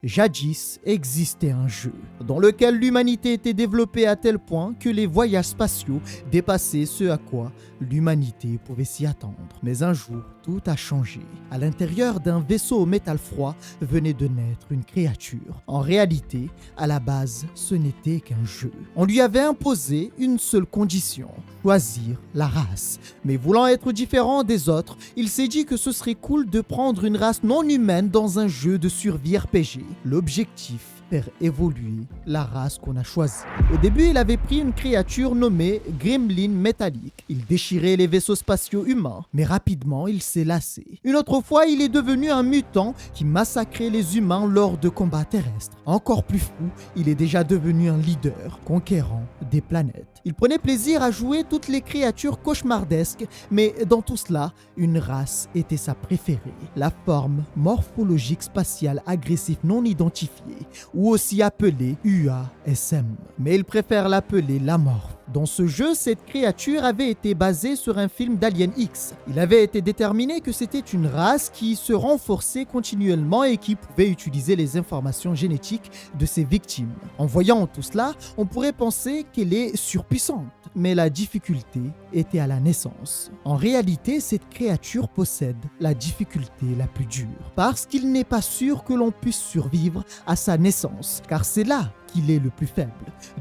Jadis existait un jeu dans lequel l'humanité était développée à tel point que les voyages spatiaux dépassaient ce à quoi l'humanité pouvait s'y attendre. Mais un jour, tout a changé. À l'intérieur d'un vaisseau au métal froid venait de naître une créature. En réalité, à la base, ce n'était qu'un jeu. On lui avait imposé une seule condition, choisir la race. Mais voulant être différent des autres, il s'est dit que ce serait cool de prendre une race non humaine dans un jeu de survie RPG. L'objectif, faire évoluer la race qu'on a choisie. Au début, il avait pris une créature nommée Gremlin métallique. Il déchirait les vaisseaux spatiaux humains, mais rapidement, il s'est lassé. Une autre fois, il est devenu un mutant qui massacrait les humains lors de combats terrestres. Encore plus fou, il est déjà devenu un leader, conquérant des planètes. Il prenait plaisir à jouer toutes les créatures cauchemardesques, mais dans tout cela, une race était sa préférée. La forme morphologique spatiale agressive non identifiée, ou aussi appelée UASM. Mais il préfère l'appeler l'amorphe. Dans ce jeu, cette créature avait été basée sur un film d'Alien X. Il avait été déterminé que c'était une race qui se renforçait continuellement et qui pouvait utiliser les informations génétiques de ses victimes. En voyant tout cela, on pourrait penser qu'elle est surpuissante. Mais la difficulté était à la naissance. En réalité, cette créature possède la difficulté la plus dure, parce qu'il n'est pas sûr que l'on puisse survivre à sa naissance, car c'est là qu'il est le plus faible.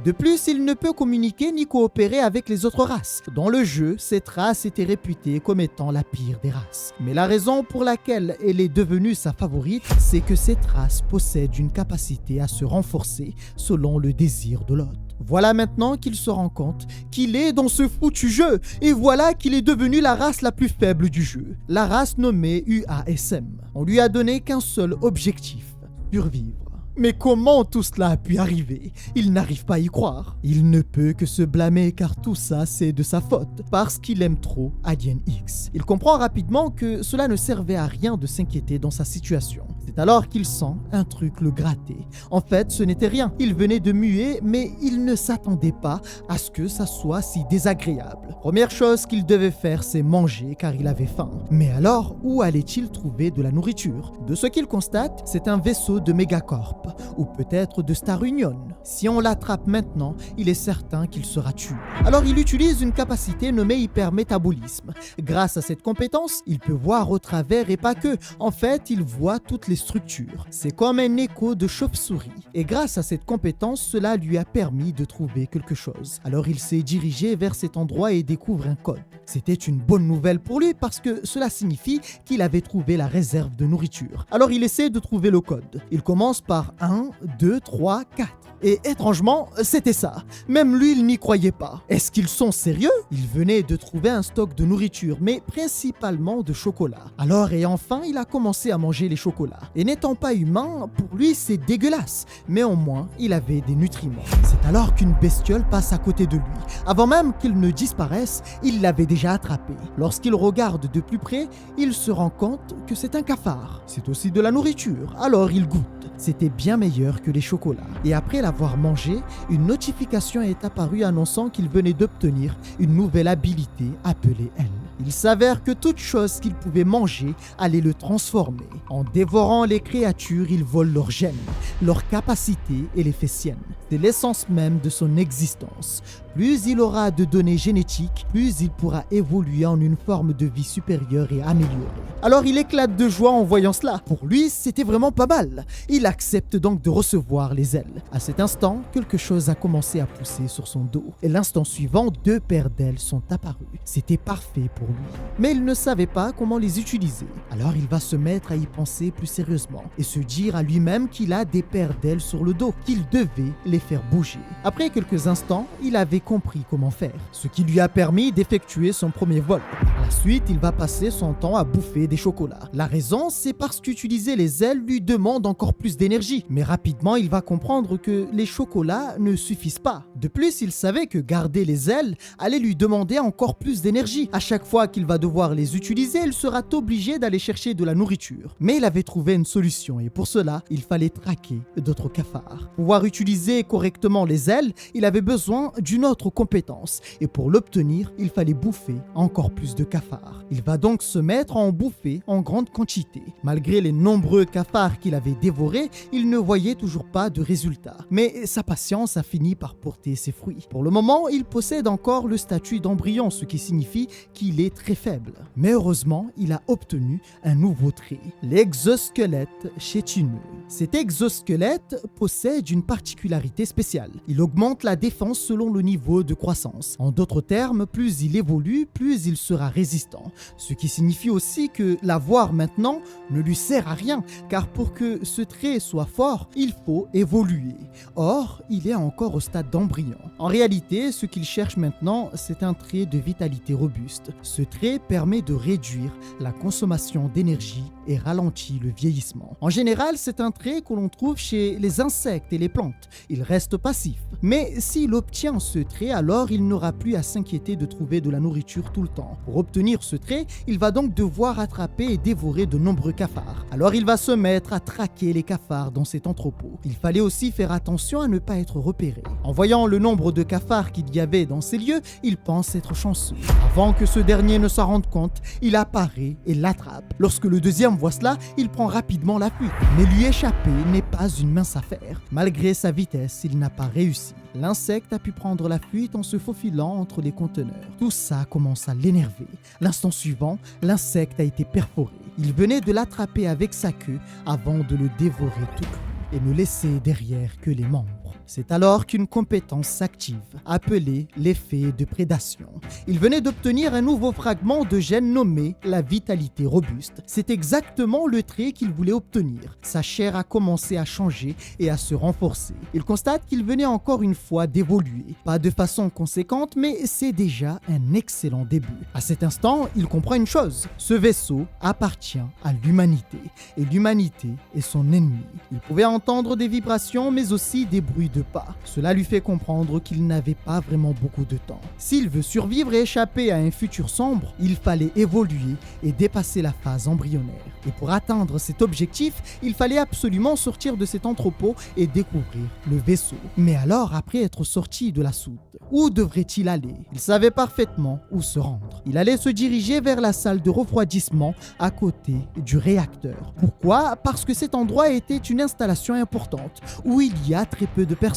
De plus, il ne peut communiquer ni coopérer avec les autres races. Dans le jeu, cette race était réputée comme étant la pire des races. Mais la raison pour laquelle elle est devenue sa favorite, c'est que cette race possède une capacité à se renforcer selon le désir de l'autre. Voilà maintenant qu'il se rend compte qu'il est dans ce foutu jeu, et voilà qu'il est devenu la race la plus faible du jeu, la race nommée UASM. On lui a donné qu'un seul objectif, survivre. Mais comment tout cela a pu arriver? Il n'arrive pas à y croire. Il ne peut que se blâmer car tout ça c'est de sa faute, parce qu'il aime trop Alien X. Il comprend rapidement que cela ne servait à rien de s'inquiéter dans sa situation. C'est alors qu'il sent un truc le gratter. En fait, ce n'était rien. Il venait de muer, mais il ne s'attendait pas à ce que ça soit si désagréable. Première chose qu'il devait faire, c'est manger car il avait faim. Mais alors, où allait-il trouver de la nourriture? De ce qu'il constate, c'est un vaisseau de Megacorp, ou peut-être de Star Union. Si on l'attrape maintenant, il est certain qu'il sera tué. Alors il utilise une capacité nommée hypermétabolisme. Grâce à cette compétence, il peut voir au travers et pas que. En fait, il voit toutes les structures. C'est comme un écho de chauve-souris. Et grâce à cette compétence, cela lui a permis de trouver quelque chose. Alors il s'est dirigé vers cet endroit et découvre un code. C'était une bonne nouvelle pour lui parce que cela signifie qu'il avait trouvé la réserve de nourriture. Alors il essaie de trouver le code. Il commence par 1, 2, 3, 4. Et étrangement, c'était ça. Même lui, il n'y croyait pas. Est-ce qu'ils sont sérieux? Il venait de trouver un stock de nourriture, mais principalement de chocolat. Alors et enfin, il a commencé à manger les chocolats. Et n'étant pas humain, pour lui, c'est dégueulasse. Mais au moins, il avait des nutriments. C'est alors qu'une bestiole passe à côté de lui. Avant même qu'il ne disparaisse, il l'avait déjà attrapé. Lorsqu'il regarde de plus près, il se rend compte que c'est un cafard. C'est aussi de la nourriture. Alors il goûte. C'était bien meilleur que les chocolats. Et après l'avoir mangé, une notification est apparue annonçant qu'il venait d'obtenir une nouvelle habilité appelée L. Il s'avère que toute chose qu'il pouvait manger allait le transformer. En dévorant les créatures, il vole leurs gènes, leurs capacités et les fait siennes. C'est l'essence même de son existence. Plus il aura de données génétiques, plus il pourra évoluer en une forme de vie supérieure et améliorée. Alors il éclate de joie en voyant cela. Pour lui, c'était vraiment pas mal. Il accepte donc de recevoir les ailes. À cet instant, quelque chose a commencé à pousser sur son dos. Et l'instant suivant, 2 paires d'ailes sont apparues. C'était parfait pour lui. Mais il ne savait pas comment les utiliser. Alors il va se mettre à y penser plus sérieusement et se dire à lui-même qu'il a des paires d'ailes sur le dos, qu'il devait les faire bouger. Après quelques instants, il avait compris comment faire, ce qui lui a permis d'effectuer son premier vol. Par la suite, il va passer son temps à bouffer des chocolats. La raison, c'est parce qu'utiliser les ailes lui demande encore plus d'énergie. Mais rapidement, il va comprendre que les chocolats ne suffisent pas. De plus, il savait que garder les ailes allait lui demander encore plus d'énergie. À chaque fois qu'il va devoir les utiliser, il sera obligé d'aller chercher de la nourriture. Mais il avait trouvé une solution et pour cela, il fallait traquer d'autres cafards. Pour pouvoir utiliser correctement les ailes, il avait besoin d'une autre autre compétence et pour l'obtenir, il fallait bouffer encore plus de cafards. Il va donc se mettre à en bouffer en grande quantité. Malgré les nombreux cafards qu'il avait dévorés, il ne voyait toujours pas de résultat. Mais sa patience a fini par porter ses fruits. Pour le moment, il possède encore le statut d'embryon, ce qui signifie qu'il est très faible. Mais heureusement, il a obtenu un nouveau trait, l'exosquelette chitineux. Cet exosquelette possède une particularité spéciale. Il augmente la défense selon le niveau de croissance. En d'autres termes, plus il évolue, plus il sera résistant. Ce qui signifie aussi que l'avoir maintenant ne lui sert à rien, car pour que ce trait soit fort, il faut évoluer. Or, il est encore au stade d'embryon. En réalité, ce qu'il cherche maintenant, c'est un trait de vitalité robuste. Ce trait permet de réduire la consommation d'énergie et ralentit le vieillissement. En général, c'est un trait que l'on trouve chez les insectes et les plantes. Il reste passif. Mais s'il obtient ce trait, alors il n'aura plus à s'inquiéter de trouver de la nourriture tout le temps. Pour obtenir ce trait, il va donc devoir attraper et dévorer de nombreux cafards. Alors il va se mettre à traquer les cafards dans cet entrepôt. Il fallait aussi faire attention à ne pas être repéré. En voyant le nombre de cafards qu'il y avait dans ces lieux, il pense être chanceux. Avant que ce dernier ne s'en rende compte, il apparaît et l'attrape. Lorsque le deuxième voit cela, il prend rapidement la fuite. Mais lui échapper n'est pas une mince affaire. Malgré sa vitesse, il n'a pas réussi. L'insecte a pu prendre la fuite en se faufilant entre les conteneurs. Tout ça commence à l'énerver. L'instant suivant, l'insecte a été perforé. Il venait de l'attraper avec sa queue avant de le dévorer tout cru et ne laisser derrière que les membres. C'est alors qu'une compétence s'active, appelée l'effet de prédation. Il venait d'obtenir un nouveau fragment de gène nommé la vitalité robuste. C'est exactement le trait qu'il voulait obtenir. Sa chair a commencé à changer et à se renforcer. Il constate qu'il venait encore une fois d'évoluer. Pas de façon conséquente, mais c'est déjà un excellent début. À cet instant, il comprend une chose. Ce vaisseau appartient à l'humanité et l'humanité est son ennemi. Il pouvait entendre des vibrations mais aussi des bruits de pas. Cela lui fait comprendre qu'il n'avait pas vraiment beaucoup de temps. S'il veut survivre et échapper à un futur sombre, il fallait évoluer et dépasser la phase embryonnaire. Et pour atteindre cet objectif, il fallait absolument sortir de cet entrepôt et découvrir le vaisseau. Mais alors, après être sorti de la soute, où devrait-il aller? Il savait parfaitement où se rendre. Il allait se diriger vers la salle de refroidissement à côté du réacteur. Pourquoi? Parce que cet endroit était une installation importante où il y a très peu de personnes.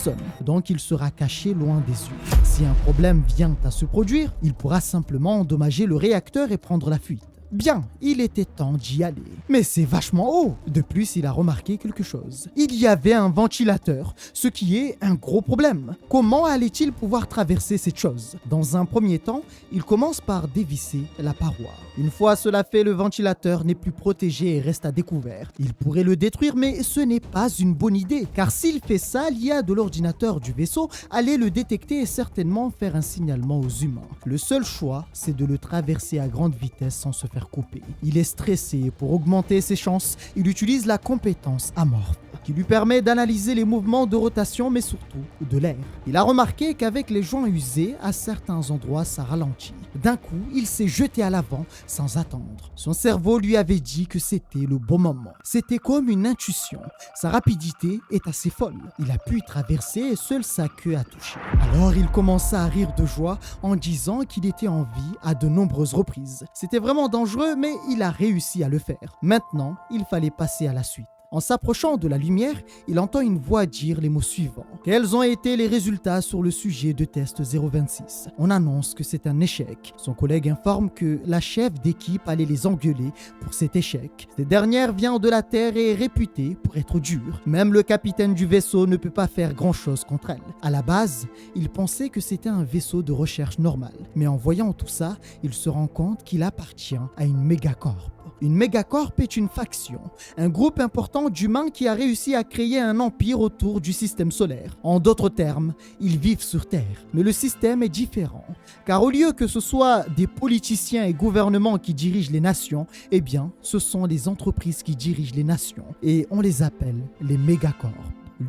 Donc il sera caché loin des yeux. Si un problème vient à se produire, il pourra simplement endommager le réacteur et prendre la fuite. Bien, il était temps d'y aller. Mais c'est vachement haut. De plus, il a remarqué quelque chose. Il y avait un ventilateur, ce qui est un gros problème. Comment allait-il pouvoir traverser cette chose? Dans un premier temps, il commence par dévisser la paroi. Une fois cela fait, le ventilateur n'est plus protégé et reste à découvert. Il pourrait le détruire, mais ce n'est pas une bonne idée, car s'il fait ça, l'IA de l'ordinateur du vaisseau allait le détecter et certainement faire un signalement aux humains. Le seul choix, c'est de le traverser à grande vitesse sans se faire couper. Il est stressé. Pour augmenter ses chances, il utilise la compétence amorphe, qui lui permet d'analyser les mouvements de rotation, mais surtout de l'air. Il a remarqué qu'avec les joints usés, à certains endroits, ça ralentit. D'un coup, il s'est jeté à l'avant sans attendre. Son cerveau lui avait dit que c'était le bon moment. C'était comme une intuition. Sa rapidité est assez folle. Il a pu y traverser et seule sa queue a touché. Alors il commença à rire de joie en disant qu'il était en vie à de nombreuses reprises. C'était vraiment dangereux, mais il a réussi à le faire. Maintenant, il fallait passer à la suite. En s'approchant de la lumière, il entend une voix dire les mots suivants. Quels ont été les résultats sur le sujet de test 026? On annonce que c'est un échec. Son collègue informe que la chef d'équipe allait les engueuler pour cet échec. Cette dernière vient de la Terre et est réputée pour être dure. Même le capitaine du vaisseau ne peut pas faire grand-chose contre elle. À la base, il pensait que c'était un vaisseau de recherche normal. Mais en voyant tout ça, il se rend compte qu'il appartient à une mégacorp. Une mégacorp est une faction, un groupe important d'humains qui a réussi à créer un empire autour du système solaire. En d'autres termes, ils vivent sur Terre, mais le système est différent. Car au lieu que ce soit des politiciens et gouvernements qui dirigent les nations, eh bien, ce sont les entreprises qui dirigent les nations. Et on les appelle les mégacorps.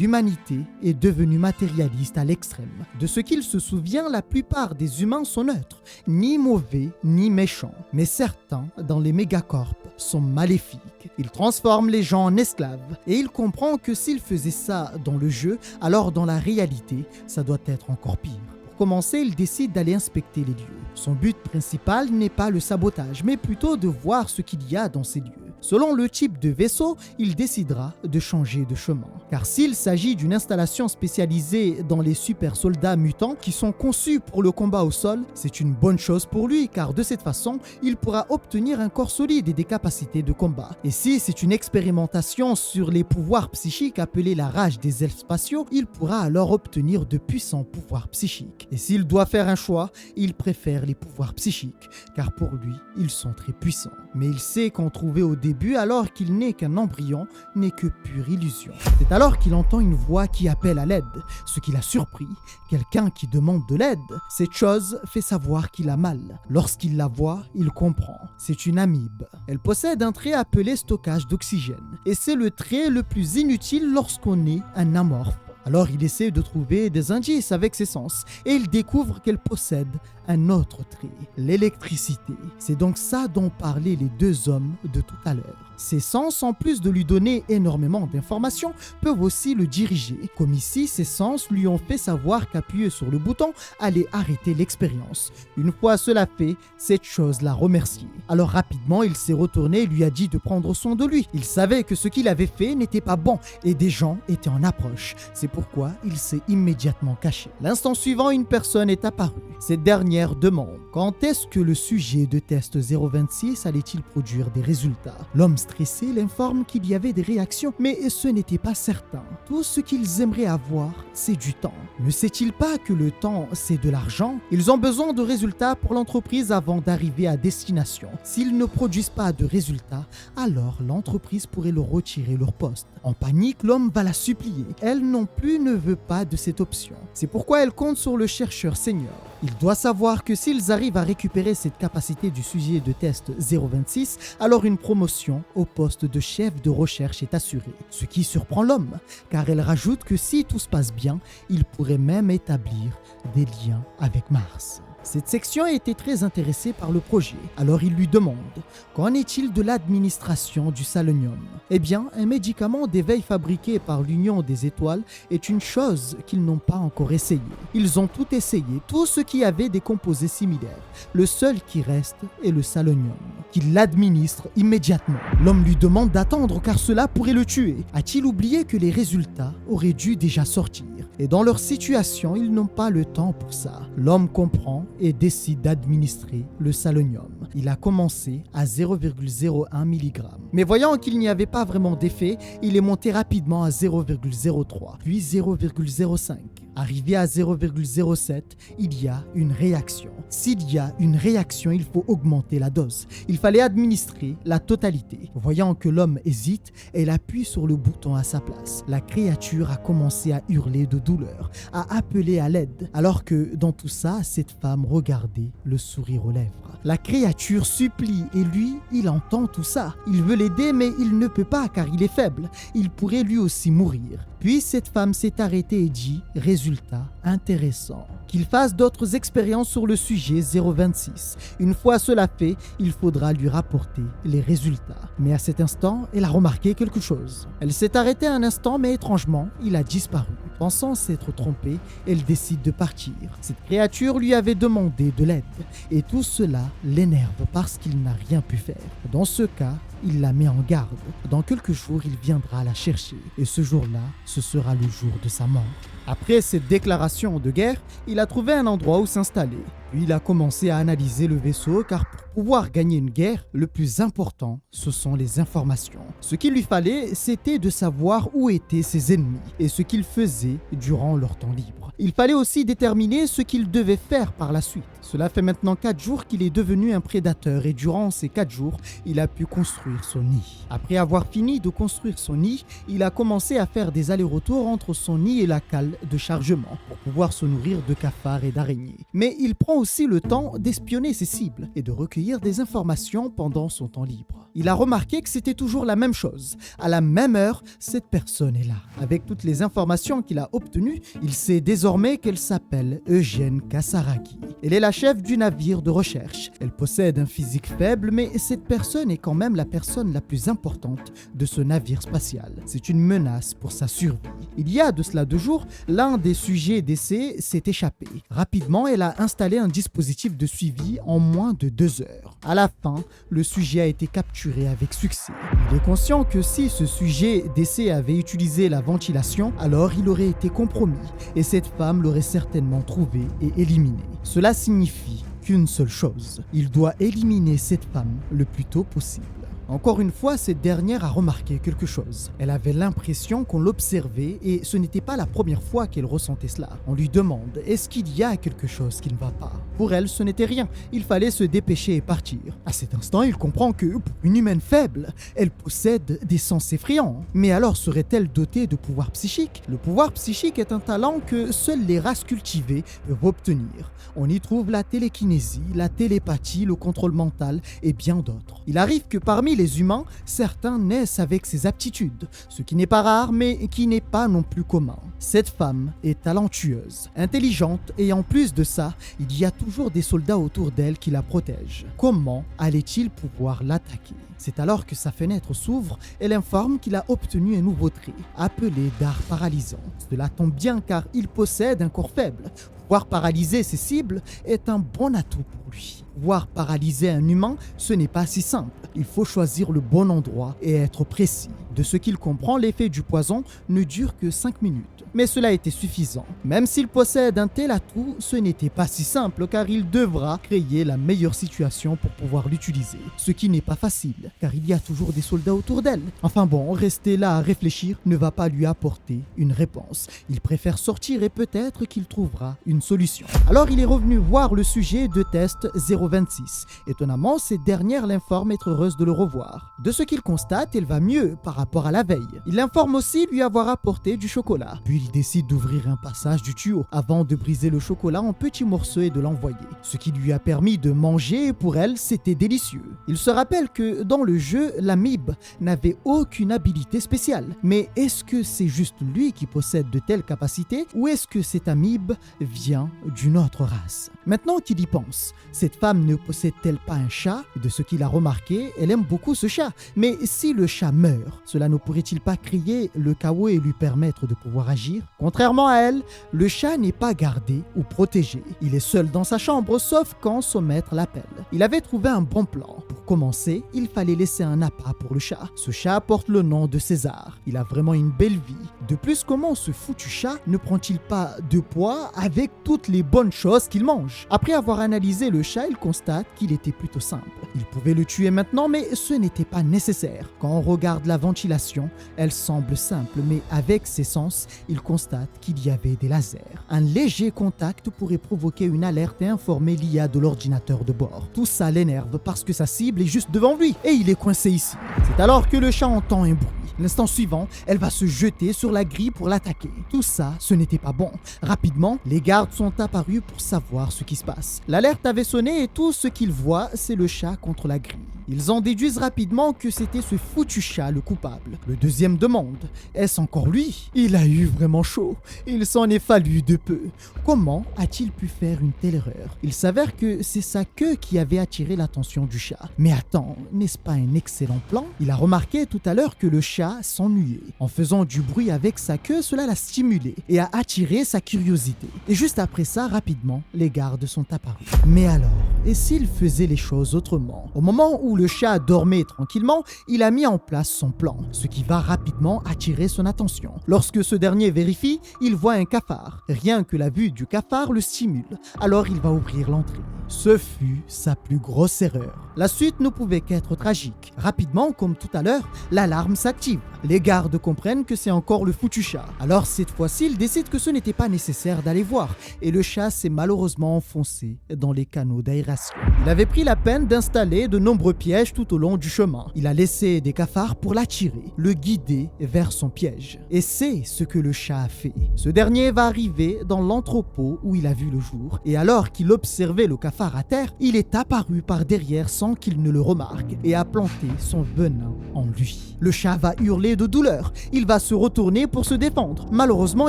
L'humanité est devenue matérialiste à l'extrême. De ce qu'il se souvient, la plupart des humains sont neutres, ni mauvais ni méchants. Mais certains, dans les mégacorps, sont maléfiques. Ils transforment les gens en esclaves. Et il comprend que s'il faisait ça dans le jeu, alors dans la réalité, ça doit être encore pire. Pour commencer, il décide d'aller inspecter les lieux. Son but principal n'est pas le sabotage, mais plutôt de voir ce qu'il y a dans ces lieux. Selon le type de vaisseau, il décidera de changer de chemin. Car s'il s'agit d'une installation spécialisée dans les super soldats mutants qui sont conçus pour le combat au sol, c'est une bonne chose pour lui car de cette façon, il pourra obtenir un corps solide et des capacités de combat. Et si c'est une expérimentation sur les pouvoirs psychiques appelée la rage des elfes spatiaux, il pourra alors obtenir de puissants pouvoirs psychiques. Et s'il doit faire un choix, il préfère les pouvoirs psychiques car pour lui, ils sont très puissants. Mais il sait qu'en trouver au début alors qu'il n'est qu'un embryon n'est que pure illusion. C'est alors qu'il entend une voix qui appelle à l'aide, ce qui l'a surpris. Quelqu'un qui demande de l'aide. Cette chose fait savoir qu'il a mal. Lorsqu'il la voit, il comprend. C'est une amibe. Elle possède un trait appelé stockage d'oxygène. Et c'est le trait le plus inutile lorsqu'on est un amorphe. Alors il essaie de trouver des indices avec ses sens et il découvre qu'elle possède un autre trait, l'électricité. C'est donc ça dont parlaient les deux hommes de tout à l'heure. Ses sens, en plus de lui donner énormément d'informations, peuvent aussi le diriger. Comme ici, ses sens lui ont fait savoir qu'appuyer sur le bouton allait arrêter l'expérience. Une fois cela fait, cette chose l'a remercié. Alors rapidement, il s'est retourné et lui a dit de prendre soin de lui. Il savait que ce qu'il avait fait n'était pas bon et des gens étaient en approche. C'est pourquoi il s'est immédiatement caché. L'instant suivant, une personne est apparue. Cette dernière demande quand est-ce que le sujet de test 026 allait-il produire des résultats. L'homme stressé l'informe qu'il y avait des réactions, mais ce n'était pas certain. Tout ce qu'ils aimeraient avoir, c'est du temps. Ne sait-il pas que le temps, c'est de l'argent? Ils ont besoin de résultats pour l'entreprise avant d'arriver à destination. S'ils ne produisent pas de résultats, alors l'entreprise pourrait leur retirer leur poste. En panique, l'homme va la supplier. Elle non plus ne veut pas de cette option. C'est pourquoi elle compte sur le chercheur senior. Il doit savoir que s'ils arrivent à récupérer cette capacité du sujet de test 026, alors une promotion au poste de chef de recherche est assurée. Ce qui surprend l'homme, car elle rajoute que si tout se passe bien, il pourrait même établir des liens avec Mars. Cette section a été très intéressée par le projet, alors il lui demande « Qu'en est-il de l'administration du Salonium ?» Eh bien, un médicament d'éveil fabriqué par l'Union des Étoiles est une chose qu'ils n'ont pas encore essayé. Ils ont tout essayé, tout ce qui avait des composés similaires. Le seul qui reste est le Salonium, qu'il l'administre immédiatement. L'homme lui demande d'attendre car cela pourrait le tuer. A-t-il oublié que les résultats auraient dû déjà sortir? Et dans leur situation, ils n'ont pas le temps pour ça. L'homme comprend et décide d'administrer le Salonium. Il a commencé à 0,01 mg. Mais voyant qu'il n'y avait pas vraiment d'effet, il est monté rapidement à 0,03, puis 0,05. Arrivé à 0,07, il y a une réaction. S'il y a une réaction, il faut augmenter la dose. Il fallait administrer la totalité. Voyant que l'homme hésite, elle appuie sur le bouton à sa place. La créature a commencé à hurler de douleur, à appeler à l'aide, alors que dans tout ça, cette femme regardait le sourire aux lèvres. La créature supplie et lui, il entend tout ça. Il veut l'aider mais il ne peut pas car il est faible. Il pourrait lui aussi mourir. Puis cette femme s'est arrêtée et dit « Résultat intéressant ». Qu'il fasse d'autres expériences sur le sujet 026. Une fois cela fait, il faudra lui rapporter les résultats. Mais à cet instant, elle a remarqué quelque chose. Elle s'est arrêtée un instant mais étrangement, il a disparu. Pensant s'être trompée, elle décide de partir. Cette créature lui avait demandé de l'aide. Et tout cela l'énerve parce qu'il n'a rien pu faire. Dans ce cas, il la met en garde. Dans quelques jours, il viendra la chercher. Et ce jour-là, ce sera le jour de sa mort. Après cette déclaration de guerre, il a trouvé un endroit où s'installer. Puis il a commencé à analyser le vaisseau car pour pouvoir gagner une guerre, le plus important, ce sont les informations. Ce qu'il lui fallait, c'était de savoir où étaient ses ennemis et ce qu'ils faisaient durant leur temps libre. Il fallait aussi déterminer ce qu'il devait faire par la suite. Cela fait maintenant 4 jours qu'il est devenu un prédateur et durant ces 4 jours, il a pu construire son nid. Après avoir fini de construire son nid, il a commencé à faire des allers-retours entre son nid et la cale de chargement pour pouvoir se nourrir de cafards et d'araignées. Mais il prend aussi le temps d'espionner ses cibles et de recueillir des informations pendant son temps libre. Il a remarqué que c'était toujours la même chose. À la même heure, cette personne est là. Avec toutes les informations qu'il a obtenues, il sait désormais qu'elle s'appelle Eugène Kasaragi. Elle est la chef du navire de recherche. Elle possède un physique faible, mais cette personne est quand même la personne la plus importante de ce navire spatial. C'est une menace pour sa survie. Il y a de cela 2 jours, l'un des sujets d'essai s'est échappé. Rapidement, elle a installé un dispositif de suivi en moins de 2 heures. À la fin, le sujet a été capturé avec succès. Il est conscient que si ce sujet d'essai avait utilisé la ventilation, alors il aurait été compromis et cette femme l'aurait certainement trouvé et éliminé. Cela signifie qu'une seule chose, il doit éliminer cette femme le plus tôt possible. Encore une fois, cette dernière a remarqué quelque chose. Elle avait l'impression qu'on l'observait et ce n'était pas la première fois qu'elle ressentait cela. On lui demande « Est-ce qu'il y a quelque chose qui ne va pas ?» Pour elle, ce n'était rien. Il fallait se dépêcher et partir. À cet instant, il comprend que, pour une humaine faible, elle possède des sens effrayants. Mais alors serait-elle dotée de pouvoirs psychiques? Le pouvoir psychique est un talent que seules les races cultivées peuvent obtenir. On y trouve la télékinésie, la télépathie, le contrôle mental et bien d'autres. Il arrive que parmi les humains, certains naissent avec ces aptitudes, ce qui n'est pas rare mais qui n'est pas non plus commun. Cette femme est talentueuse, intelligente et en plus de ça, il y a toujours des soldats autour d'elle qui la protègent. Comment allait-il pouvoir l'attaquer? C'est alors que sa fenêtre s'ouvre, elle informe qu'il a obtenu un nouveau trait, appelé dard paralysant. Cela tombe bien car il possède un corps faible. Pouvoir paralyser ses cibles est un bon atout pour lui. Pouvoir paralyser un humain, ce n'est pas si simple. Il faut choisir le bon endroit et être précis. De ce qu'il comprend, l'effet du poison ne dure que 5 minutes. Mais cela était suffisant. Même s'il possède un tel atout, ce n'était pas si simple car il devra créer la meilleure situation pour pouvoir l'utiliser. Ce qui n'est pas facile car il y a toujours des soldats autour d'elle. Enfin bon, rester là à réfléchir ne va pas lui apporter une réponse. Il préfère sortir et peut-être qu'il trouvera une solution. Alors il est revenu voir le sujet de test 026. Étonnamment, cette dernière l'informe être heureuse de le revoir. De ce qu'il constate, elle va mieux par rapport à la veille. Il l'informe aussi lui avoir apporté du chocolat. Puis il décide d'ouvrir un passage du tuyau avant de briser le chocolat en petits morceaux et de l'envoyer. Ce qui lui a permis de manger et pour elle, c'était délicieux. Il se rappelle que dans le jeu, l'amibe n'avait aucune habilité spéciale. Mais est-ce que c'est juste lui qui possède de telles capacités ou est-ce que cette amibe vient d'une autre race? Maintenant qu'il y pense, cette femme ne possède-t-elle pas un chat? De ce qu'il a remarqué, elle aime beaucoup ce chat. Mais si le chat meurt, cela ne pourrait-il pas créer le chaos et lui permettre de pouvoir agir? Contrairement à elle, le chat n'est pas gardé ou protégé. Il est seul dans sa chambre, sauf quand son maître l'appelle. Il avait trouvé un bon plan. Pour commencer, il fallait laisser un appât pour le chat. Ce chat porte le nom de César. Il a vraiment une belle vie. De plus, comment ce foutu chat ne prend-il pas de poids avec toutes les bonnes choses qu'il mange? Après avoir analysé le chat, il constate qu'il était plutôt simple. Il pouvait le tuer maintenant, mais ce n'était pas nécessaire. Quand on regarde la ventilation, elle semble simple, mais avec ses sens, il constate qu'il y avait des lasers. Un léger contact pourrait provoquer une alerte et informer l'IA de l'ordinateur de bord. Tout ça l'énerve parce que sa cible est juste devant lui et il est coincé ici. C'est alors que le chat entend un bruit. L'instant suivant, elle va se jeter sur la grille pour l'attaquer. Tout ça, ce n'était pas bon. Rapidement, les gardes sont apparus pour savoir ce qui se passe. L'alerte avait sonné et tout ce qu'ils voient, c'est le chat contre la grille. Ils en déduisent rapidement que c'était ce foutu chat le coupable. Le deuxième demande, est-ce encore lui? Il a eu vraiment chaud. Il s'en est fallu de peu. Comment a-t-il pu faire une telle erreur? Il s'avère que c'est sa queue qui avait attiré l'attention du chat. Mais attends, n'est-ce pas un excellent plan? Il a remarqué tout à l'heure que le chat s'ennuyait. En faisant du bruit avec sa queue, cela l'a stimulé et a attiré sa curiosité. Et juste après ça, rapidement, les gardes sont apparus. Mais alors, et s'il faisait les choses autrement? Au moment où le chat dormait tranquillement, il a mis en place son plan, ce qui va rapidement attirer son attention. Lorsque ce dernier vérifie, il voit un cafard. Rien que la vue du cafard le stimule, alors il va ouvrir l'entrée. Ce fut sa plus grosse erreur. La suite ne pouvait qu'être tragique. Rapidement, comme tout à l'heure, l'alarme s'active. Les gardes comprennent que c'est encore le foutu chat. Alors cette fois-ci, ils décident que ce n'était pas nécessaire d'aller voir et le chat s'est malheureusement enfoncé dans les canaux d'aération. Il avait pris la peine d'installer de nombreux pièges tout au long du chemin. Il a laissé des cafards pour l'attirer, le guider vers son piège. Et c'est ce que le chat a fait. Ce dernier va arriver dans l'entrepôt où il a vu le jour et alors qu'il observait le cafard à terre, il est apparu par derrière sans qu'il ne le remarque et a planté son venin en lui. Le chat va hurler de douleur. Il va se retourner pour se défendre. Malheureusement,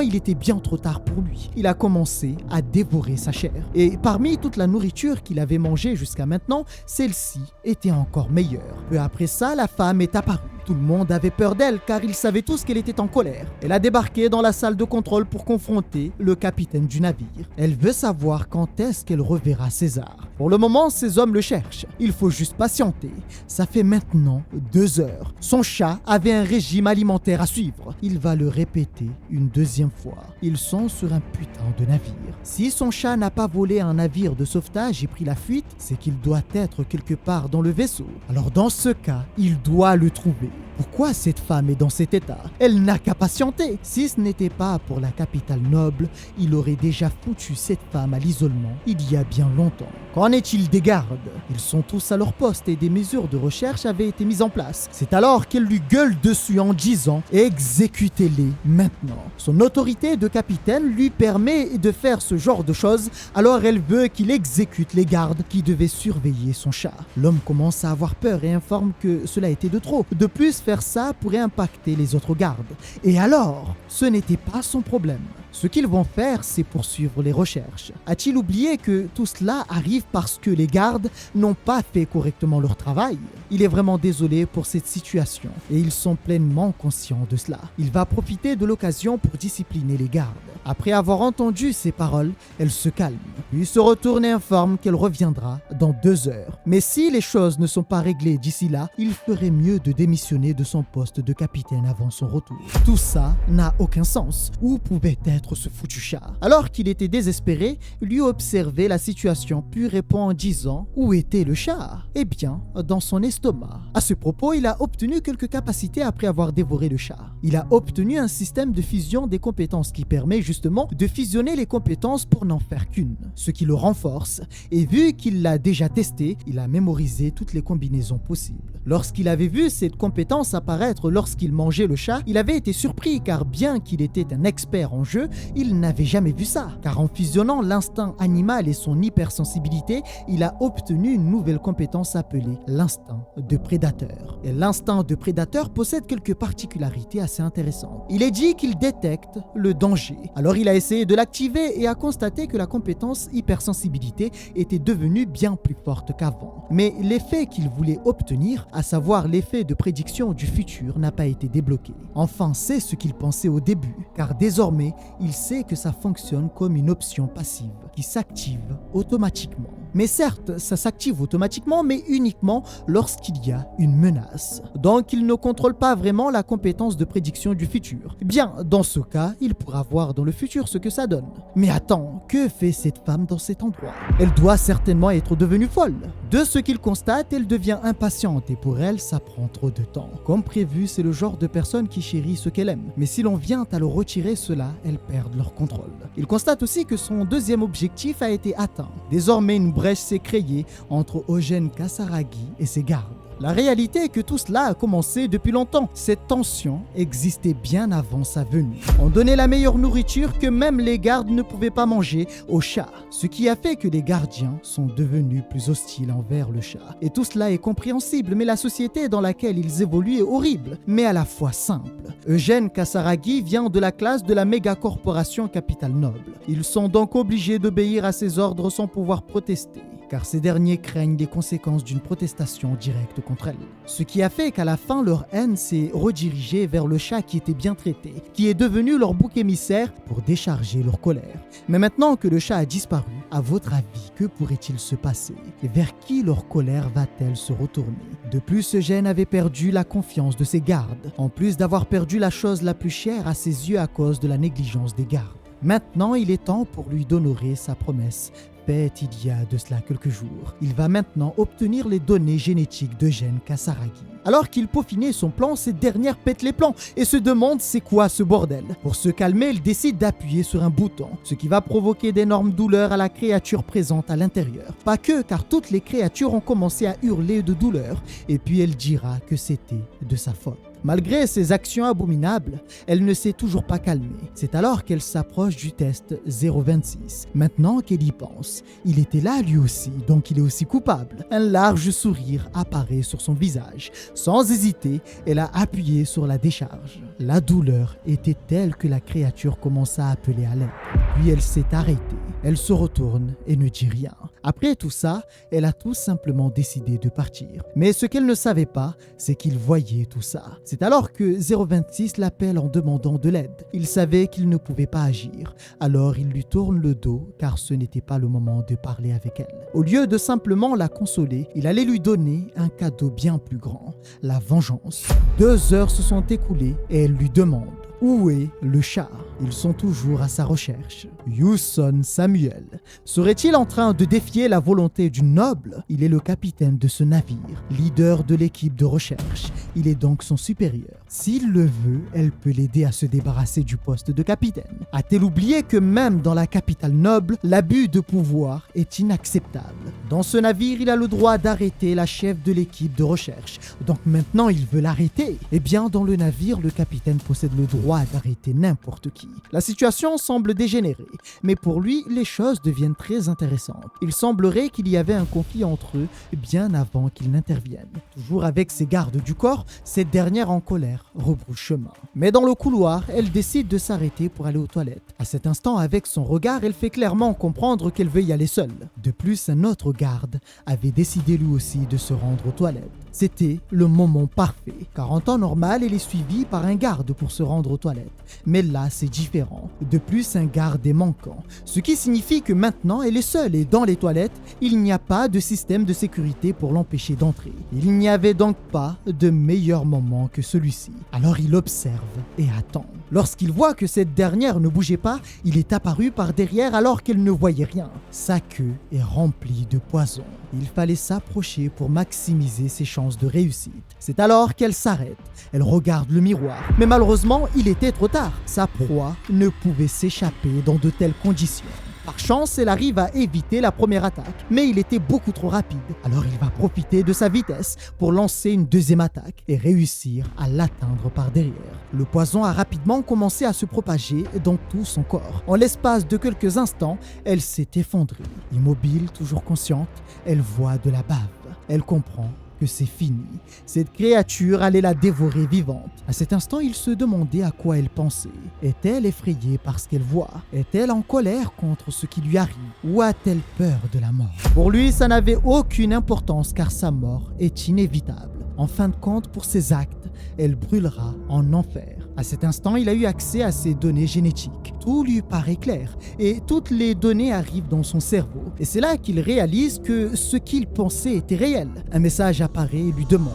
il était bien trop tard pour lui. Il a commencé à dévorer sa chair. Et parmi toute la nourriture qu'il avait mangée jusqu'à maintenant, celle-ci était encore meilleure. Peu après ça, la femme est apparue. Tout le monde avait peur d'elle car ils savaient tous qu'elle était en colère. Elle a débarqué dans la salle de contrôle pour confronter le capitaine du navire. Elle veut savoir quand est-ce qu'elle reverra César. Pour le moment, ses hommes le cherchent. Il faut juste patienter. Ça fait maintenant 2 heures. Son chat avait un régime alimentaire à suivre. Il va le répéter une deuxième fois. Ils sont sur un putain de navire. Si son chat n'a pas volé un navire de sauvetage et pris la fuite, c'est qu'il doit être quelque part dans le vaisseau. Alors dans ce cas, il doit le trouver. Pourquoi cette femme est dans cet état? Elle n'a qu'à patienter. Si ce n'était pas pour la capitale noble, il aurait déjà foutu cette femme à l'isolement il y a bien longtemps. Qu'en est-il des gardes? Ils sont tous à leur poste et des mesures de recherche avaient été mises en place. C'est alors qu'elle lui gueule dessus en disant « Exécutez-les maintenant ». Son autorité de capitaine lui permet de faire ce genre de choses, alors elle veut qu'il exécute les gardes qui devaient surveiller son chat. L'homme commence à avoir peur et informe que cela était de trop. De plus, faire ça pourrait impacter les autres gardes. Et alors, ce n'était pas son problème. Ce qu'ils vont faire, c'est poursuivre les recherches. A-t-il oublié que tout cela arrive parce que les gardes n'ont pas fait correctement leur travail? Il est vraiment désolé pour cette situation et ils sont pleinement conscients de cela. Il va profiter de l'occasion pour discipliner les gardes. Après avoir entendu ces paroles, elle se calme, puis se retourne et informe qu'elle reviendra dans 2 heures. Mais si les choses ne sont pas réglées d'ici là, il ferait mieux de démissionner de son poste de capitaine avant son retour. Tout ça n'a aucun sens. Où pouvait être ce foutu chat? Alors qu'il était désespéré, lui observait la situation puis répond en disant « Où était le chat ?» Eh bien, dans son estomac. À ce propos, il a obtenu quelques capacités après avoir dévoré le chat. Il a obtenu un système de fusion des compétences qui permet justement de fusionner les compétences pour n'en faire qu'une, ce qui le renforce. Et vu qu'il l'a déjà testé, il a mémorisé toutes les combinaisons possibles. Lorsqu'il avait vu cette compétence apparaître lorsqu'il mangeait le chat, il avait été surpris car bien qu'il était un expert en jeu, il n'avait jamais vu ça. Car en fusionnant l'instinct animal et son hypersensibilité, il a obtenu une nouvelle compétence appelée l'instinct de prédateur. Et l'instinct de prédateur possède quelques particularités assez intéressantes. Il est dit qu'il détecte le danger. Alors il a essayé de l'activer et a constaté que la compétence hypersensibilité était devenue bien plus forte qu'avant. Mais l'effet qu'il voulait obtenir, à savoir l'effet de prédiction du futur, n'a pas été débloqué. Enfin, c'est ce qu'il pensait au début, car désormais, il sait que ça fonctionne comme une option passive qui s'active automatiquement. Mais certes, ça s'active automatiquement, mais uniquement lorsqu'il y a une menace. Donc, il ne contrôle pas vraiment la compétence de prédiction du futur. Bien, dans ce cas, il pourra voir dans le futur ce que ça donne. Mais attends, que fait cette femme dans cet endroit? Elle doit certainement être devenue folle. De ce qu'il constate, elle devient impatiente et pour elle, ça prend trop de temps. Comme prévu, c'est le genre de personne qui chérit ce qu'elle aime. Mais si l'on vient à leur retirer cela, elles perdent leur contrôle. Il constate aussi que son deuxième objectif a été atteint. Désormais, une brèche s'est créée entre Eugène Kasaragi et ses gardes. La réalité est que tout cela a commencé depuis longtemps. Cette tension existait bien avant sa venue. On donnait la meilleure nourriture que même les gardes ne pouvaient pas manger au chat, ce qui a fait que les gardiens sont devenus plus hostiles envers le chat. Et tout cela est compréhensible, mais la société dans laquelle ils évoluent est horrible, mais à la fois simple. Eugène Kasaragi vient de la classe de la méga corporation Capitale Noble. Ils sont donc obligés d'obéir à ses ordres sans pouvoir protester, car ces derniers craignent les conséquences d'une protestation directe contre elle. Ce qui a fait qu'à la fin, leur haine s'est redirigée vers le chat qui était bien traité, qui est devenu leur bouc émissaire pour décharger leur colère. Mais maintenant que le chat a disparu, à votre avis, que pourrait-il se passer? Et vers qui leur colère va-t-elle se retourner? De plus, Eugène avait perdu la confiance de ses gardes, en plus d'avoir perdu la chose la plus chère à ses yeux à cause de la négligence des gardes. Maintenant, il est temps pour lui d'honorer sa promesse faite il y a de cela quelques jours. Il va maintenant obtenir les données génétiques d'Eugène Kasaragi. Alors qu'il peaufinait son plan, cette dernière pète les plans et se demande c'est quoi ce bordel. Pour se calmer, elle décide d'appuyer sur un bouton, ce qui va provoquer d'énormes douleurs à la créature présente à l'intérieur. Pas que, car toutes les créatures ont commencé à hurler de douleur, et puis elle dira que c'était de sa faute. Malgré ses actions abominables, elle ne s'est toujours pas calmée. C'est alors qu'elle s'approche du test 026. Maintenant qu'elle y pense, il était là lui aussi, donc il est aussi coupable. Un large sourire apparaît sur son visage. Sans hésiter, elle a appuyé sur la décharge. La douleur était telle que la créature commença à appeler à l'aide. Puis elle s'est arrêtée. Elle se retourne et ne dit rien. Après tout ça, elle a tout simplement décidé de partir. Mais ce qu'elle ne savait pas, c'est qu'il voyait tout ça. C'est alors que 026 l'appelle en demandant de l'aide. Il savait qu'il ne pouvait pas agir. Alors il lui tourne le dos car ce n'était pas le moment de parler avec elle. Au lieu de simplement la consoler, il allait lui donner un cadeau bien plus grand, la vengeance. 2 heures se sont écoulées et elle lui demande: où est le chat? Ils sont toujours à sa recherche. Yuson Samuel serait-il en train de défier la volonté du noble? Il est le capitaine de ce navire, leader de l'équipe de recherche. Il est donc son supérieur. S'il le veut, elle peut l'aider à se débarrasser du poste de capitaine. A-t-elle oublié que même dans la capitale noble, l'abus de pouvoir est inacceptable? Dans ce navire, il a le droit d'arrêter la chef de l'équipe de recherche. Donc maintenant, il veut l'arrêter. Eh bien, dans le navire, le capitaine possède le droit d'arrêter n'importe qui. La situation semble dégénérer, mais pour lui, les choses deviennent très intéressantes. Il semblerait qu'il y avait un conflit entre eux bien avant qu'ils n'interviennent. Toujours avec ses gardes du corps, cette dernière en colère rebrousse chemin. Mais dans le couloir, elle décide de s'arrêter pour aller aux toilettes. À cet instant, avec son regard, elle fait clairement comprendre qu'elle veut y aller seule. De plus, un autre garde avait décidé lui aussi de se rendre aux toilettes. C'était le moment parfait, car en temps normal, elle est suivie par un garde pour se rendre aux toilettes. Mais là, c'est différent. De plus, un garde est manquant, ce qui signifie que maintenant, elle est seule et dans les toilettes, il n'y a pas de système de sécurité pour l'empêcher d'entrer. Il n'y avait donc pas de meilleur moment que celui-ci. Alors il observe et attend. Lorsqu'il voit que cette dernière ne bougeait pas, il est apparu par derrière alors qu'elle ne voyait rien. Sa queue est remplie de poison. Il fallait s'approcher pour maximiser ses chances de réussite. C'est alors qu'elle s'arrête. Elle regarde le miroir. Mais malheureusement, il était trop tard. Sa proie ne pouvait s'échapper dans de telles conditions. Par chance, elle arrive à éviter la première attaque, mais il était beaucoup trop rapide. Alors il va profiter de sa vitesse pour lancer une deuxième attaque et réussir à l'atteindre par derrière. Le poison a rapidement commencé à se propager dans tout son corps. En l'espace de quelques instants, elle s'est effondrée. Immobile, toujours consciente, elle voit de la bave. Elle comprend que c'est fini. Cette créature allait la dévorer vivante. À cet instant, il se demandait à quoi elle pensait. Est-elle effrayée par ce qu'elle voit? Est-elle en colère contre ce qui lui arrive? Ou a-t-elle peur de la mort? Pour lui, ça n'avait aucune importance car sa mort est inévitable. En fin de compte, pour ses actes, elle brûlera en enfer. À cet instant, il a eu accès à ses données génétiques. Tout lui paraît clair et toutes les données arrivent dans son cerveau. Et c'est là qu'il réalise que ce qu'il pensait était réel. Un message apparaît et lui demande: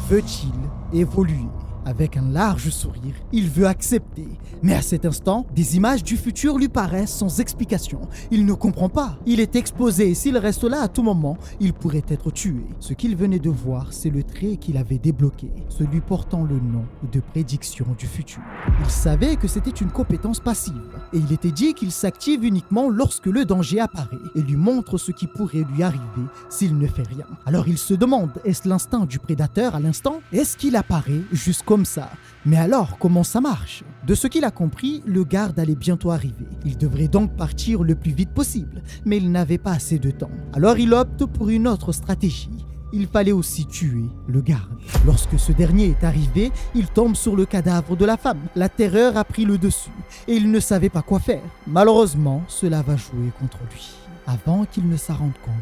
veut-il évoluer? Avec un large sourire, il veut accepter. Mais à cet instant, des images du futur lui paraissent sans explication. Il ne comprend pas. Il est exposé et s'il reste là à tout moment, il pourrait être tué. Ce qu'il venait de voir, c'est le trait qu'il avait débloqué, celui portant le nom de prédiction du futur. Il savait que c'était une compétence passive et il était dit qu'il s'active uniquement lorsque le danger apparaît et lui montre ce qui pourrait lui arriver s'il ne fait rien. Alors il se demande, est-ce l'instinct du prédateur à l'instant? Est-ce qu'il apparaît juste comme ça? Mais alors, comment ça marche? De ce qu'il a compris, le garde allait bientôt arriver. Il devrait donc partir le plus vite possible, mais il n'avait pas assez de temps. Alors il opte pour une autre stratégie. Il fallait aussi tuer le garde. Lorsque ce dernier est arrivé, il tombe sur le cadavre de la femme. La terreur a pris le dessus et il ne savait pas quoi faire. Malheureusement, cela va jouer contre lui. Avant qu'il ne s'en rende compte,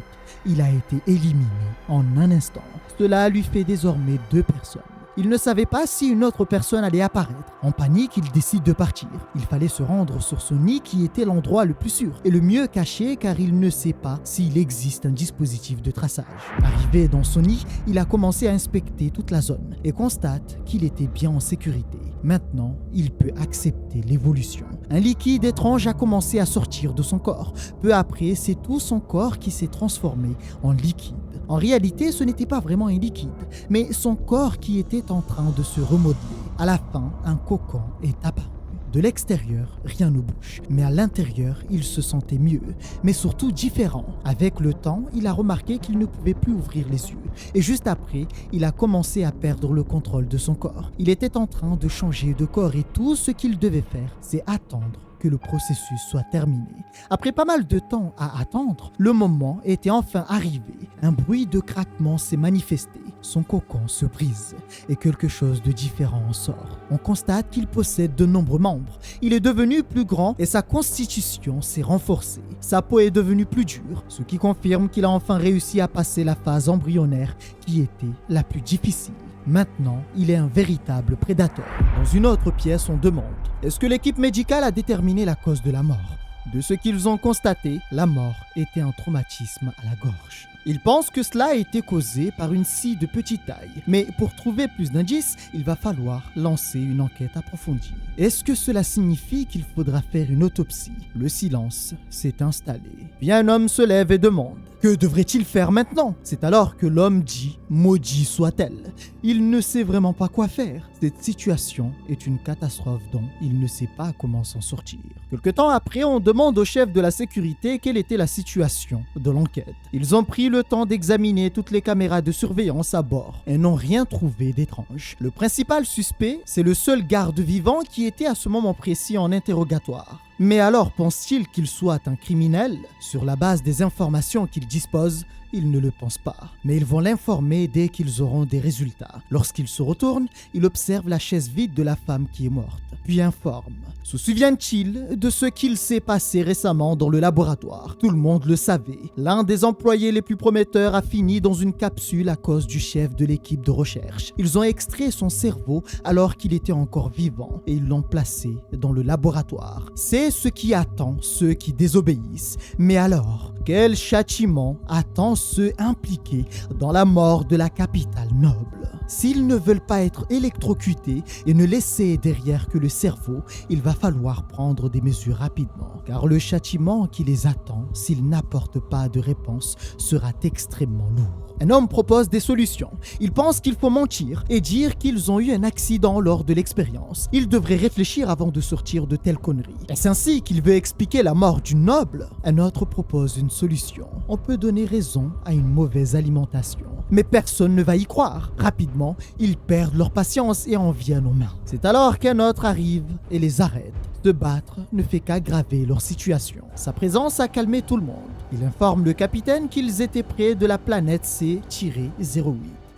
il a été éliminé en un instant. Cela lui fait désormais 2 personnes. Il ne savait pas si une autre personne allait apparaître. En panique, il décide de partir. Il fallait se rendre sur son nid qui était l'endroit le plus sûr et le mieux caché car il ne sait pas s'il existe un dispositif de traçage. Arrivé dans son nid, il a commencé à inspecter toute la zone et constate qu'il était bien en sécurité. Maintenant, il peut accepter l'évolution Un liquide étrange a commencé à sortir de son corps. Peu après, c'est tout son corps qui s'est transformé en liquide. En réalité, ce n'était pas vraiment un liquide, mais son corps qui était en train de se remodeler. À la fin, un cocon est apparu. De l'extérieur, rien ne bouge, mais à l'intérieur, il se sentait mieux, mais surtout différent. Avec le temps, il a remarqué qu'il ne pouvait plus ouvrir les yeux, et juste après, il a commencé à perdre le contrôle de son corps. Il était en train de changer de corps et tout ce qu'il devait faire, c'est attendre que le processus soit terminé. Après pas mal de temps à attendre, le moment était enfin arrivé. Un bruit de craquement s'est manifesté. Son cocon se brise et quelque chose de différent en sort. On constate qu'il possède de nombreux membres. Il est devenu plus grand et sa constitution s'est renforcée. Sa peau est devenue plus dure, ce qui confirme qu'il a enfin réussi à passer la phase embryonnaire qui était la plus difficile. Maintenant, il est un véritable prédateur. Dans une autre pièce, on demande « Est-ce que l'équipe médicale a déterminé la cause de la mort ?» De ce qu'ils ont constaté, la mort était un traumatisme à la gorge. Ils pensent que cela a été causé par une scie de petite taille. Mais pour trouver plus d'indices, il va falloir lancer une enquête approfondie. Est-ce que cela signifie qu'il faudra faire une autopsie? Le silence s'est installé. Puis un homme se lève et demande « Que devrait-il faire maintenant ?» C'est alors que l'homme dit « Maudit soit-elle ». Il ne sait vraiment pas quoi faire. Cette situation est une catastrophe dont il ne sait pas comment s'en sortir. Quelque temps après, on demande au chef de la sécurité quelle était la situation de l'enquête. Ils ont pris le temps d'examiner toutes les caméras de surveillance à bord et n'ont rien trouvé d'étrange. Le principal suspect, c'est le seul garde vivant qui était à ce moment précis en interrogatoire. Mais alors pense-t-il qu'il soit un criminel? Sur la base des informations qu'il dispose, ils ne le pensent pas. Mais ils vont l'informer dès qu'ils auront des résultats. Lorsqu'il se retourne, il observe la chaise vide de la femme qui est morte, puis informe. Se souvient-il de ce qu'il s'est passé récemment dans le laboratoire? Tout le monde le savait. L'un des employés les plus prometteurs a fini dans une capsule à cause du chef de l'équipe de recherche. Ils ont extrait son cerveau alors qu'il était encore vivant et ils l'ont placé dans le laboratoire. C'est ce qui attend ceux qui désobéissent. Mais alors, quel châtiment attend ceux impliqués dans la mort de la capitale noble? S'ils ne veulent pas être électrocutés et ne laisser derrière que le cerveau, il va falloir prendre des mesures rapidement, car le châtiment qui les attend, s'ils n'apportent pas de réponse, sera extrêmement lourd. Un homme propose des solutions. Il pense qu'il faut mentir et dire qu'ils ont eu un accident lors de l'expérience. Il devrait réfléchir avant de sortir de telles conneries. Est-ce ainsi qu'il veut expliquer la mort du noble? Un autre propose une solution. On peut donner raison à une mauvaise alimentation. Mais personne ne va y croire. Rapidement, ils perdent leur patience et en viennent aux mains. C'est alors qu'un autre arrive et les arrête. Se battre ne fait qu'aggraver leur situation. Sa présence a calmé tout le monde. Il informe le capitaine qu'ils étaient près de la planète C-08.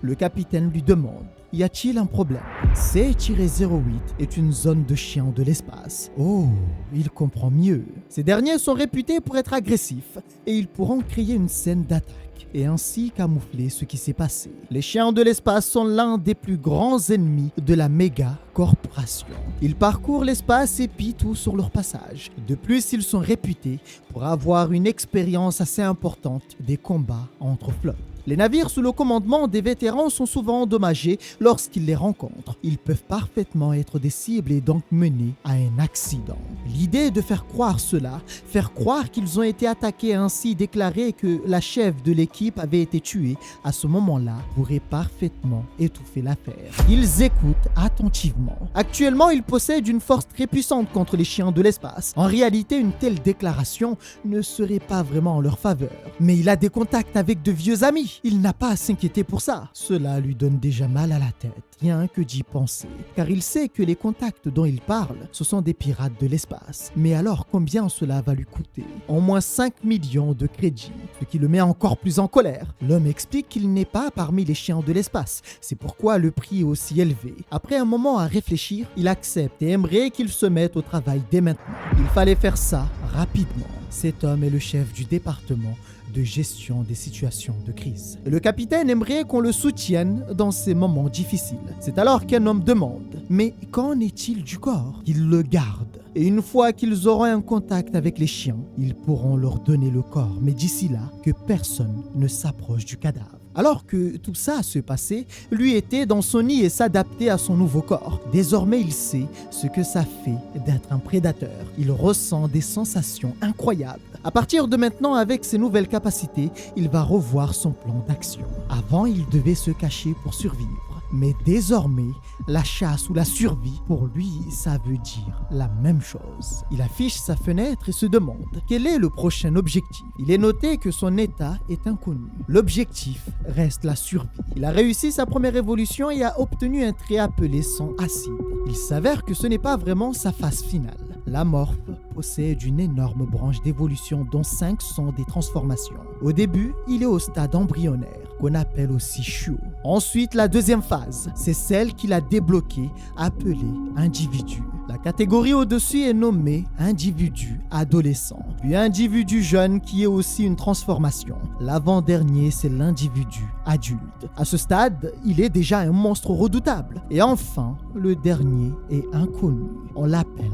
Le capitaine lui demande « Y a-t-il un problème ?» C-08 est une zone de chiens de l'espace. Oh, il comprend mieux. Ces derniers sont réputés pour être agressifs et ils pourront créer une scène d'attaque et ainsi camoufler ce qui s'est passé. Les chiens de l'espace sont l'un des plus grands ennemis de la méga corporation. Ils parcourent l'espace et pillent tout sur leur passage. De plus, ils sont réputés pour avoir une expérience assez importante des combats entre flottes. Les navires sous le commandement des vétérans sont souvent endommagés lorsqu'ils les rencontrent. Ils peuvent parfaitement être des cibles et donc mener à un accident. L'idée de faire croire cela, faire croire qu'ils ont été attaqués et ainsi déclarer que la chef de l'équipe avait été tuée à ce moment-là pourrait parfaitement étouffer l'affaire. Ils écoutent attentivement. Actuellement, ils possèdent une force très puissante contre les chiens de l'espace. En réalité, une telle déclaration ne serait pas vraiment en leur faveur. Mais il a des contacts avec de vieux amis. Il n'a pas à s'inquiéter pour ça. Cela lui donne déjà mal à la tête, rien que d'y penser, car il sait que les contacts dont il parle, ce sont des pirates de l'espace. Mais alors, combien cela va lui coûter? Au moins 5 millions de crédits, ce qui le met encore plus en colère. L'homme explique qu'il n'est pas parmi les chiens de l'espace, c'est pourquoi le prix est aussi élevé. Après un moment à réfléchir, il accepte et aimerait qu'il se mette au travail dès maintenant. Il fallait faire ça rapidement. Cet homme est le chef du département de gestion des situations de crise. Le capitaine aimerait qu'on le soutienne dans ces moments difficiles. C'est alors qu'un homme demande « Mais qu'en est-il du corps ?» Il le garde. Et une fois qu'ils auront un contact avec les chiens, ils pourront leur donner le corps. Mais d'ici là, que personne ne s'approche du cadavre. Alors que tout ça se passait, lui était dans son nid et s'adaptait à son nouveau corps. Désormais, il sait ce que ça fait d'être un prédateur. Il ressent des sensations incroyables. À partir de maintenant, avec ses nouvelles capacités, il va revoir son plan d'action. Avant, il devait se cacher pour survivre. Mais désormais, la chasse ou la survie, pour lui, ça veut dire la même chose. Il affiche sa fenêtre et se demande quel est le prochain objectif. Il est noté que son état est inconnu. L'objectif reste la survie. Il a réussi sa première évolution et a obtenu un trait appelé sang acide. Il s'avère que ce n'est pas vraiment sa phase finale. L'amorphe possède une énorme branche d'évolution dont 5 sont des transformations. Au début, il est au stade embryonnaire, qu'on appelle aussi chiot. Ensuite, la deuxième phase, c'est celle qu'il a débloquée, appelée individu. La catégorie au-dessus est nommée individu adolescent, puis individu jeune qui est aussi une transformation. L'avant-dernier, c'est l'individu adulte. À ce stade, il est déjà un monstre redoutable. Et enfin, le dernier est inconnu. On l'appelle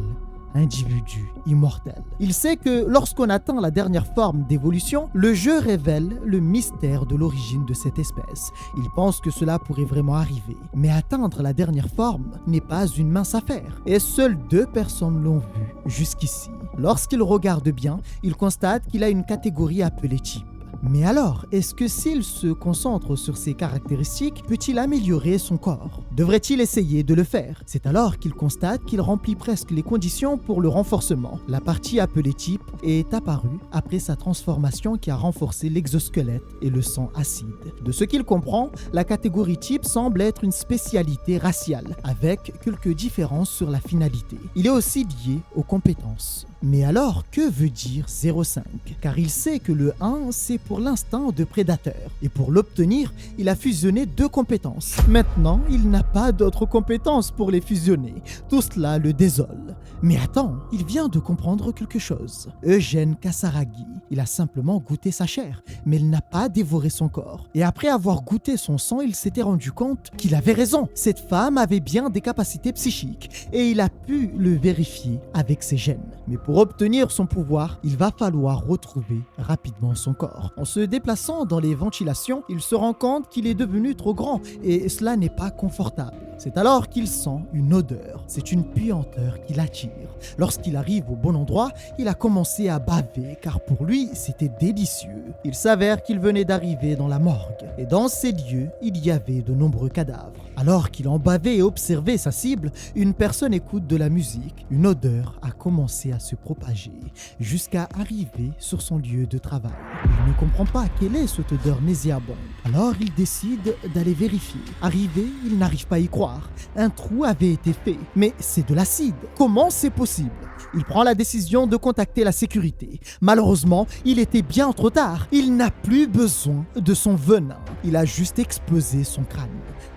individu immortel. Il sait que lorsqu'on atteint la dernière forme d'évolution, le jeu révèle le mystère de l'origine de cette espèce. Il pense que cela pourrait vraiment arriver. Mais atteindre la dernière forme n'est pas une mince affaire. Et seules 2 personnes l'ont vu jusqu'ici. Lorsqu'il regarde bien, il constate qu'il a une catégorie appelée type. Mais alors, est-ce que s'il se concentre sur ses caractéristiques, peut-il améliorer son corps? Devrait-il essayer de le faire? C'est alors qu'il constate qu'il remplit presque les conditions pour le renforcement. La partie appelée type est apparue après sa transformation qui a renforcé l'exosquelette et le sang acide. De ce qu'il comprend, la catégorie type semble être une spécialité raciale, avec quelques différences sur la finalité. Il est aussi lié aux compétences. Mais alors, que veut dire 0,5? Car il sait que le 1, c'est pour l'instinct de prédateur. Et pour l'obtenir, il a fusionné 2 compétences. Maintenant, il n'a pas d'autres compétences pour les fusionner. Tout cela le désole. Mais attends, il vient de comprendre quelque chose. Eugène Kasaragi, il a simplement goûté sa chair, mais il n'a pas dévoré son corps. Et après avoir goûté son sang, il s'était rendu compte qu'il avait raison. Cette femme avait bien des capacités psychiques et il a pu le vérifier avec ses gènes. Mais pour obtenir son pouvoir, il va falloir retrouver rapidement son corps. En se déplaçant dans les ventilations, il se rend compte qu'il est devenu trop grand et cela n'est pas confortable. C'est alors qu'il sent une odeur. C'est une puanteur qui l'attire. Lorsqu'il arrive au bon endroit, il a commencé à baver car pour lui, c'était délicieux. Il s'avère qu'il venait d'arriver dans la morgue et dans ces lieux, il y avait de nombreux cadavres. Alors qu'il en bavait et observait sa cible, une personne écoute de la musique. Une odeur a commencé à se propager jusqu'à arriver sur son lieu de travail. Il ne comprend pas quelle est cette odeur nauséabonde. Alors il décide d'aller vérifier. Arrivé, il n'arrive pas à y croire. Un trou avait été fait, mais c'est de l'acide. Comment c'est possible? Il prend la décision de contacter la sécurité. Malheureusement, il était bien trop tard. Il n'a plus besoin de son venin. Il a juste explosé son crâne.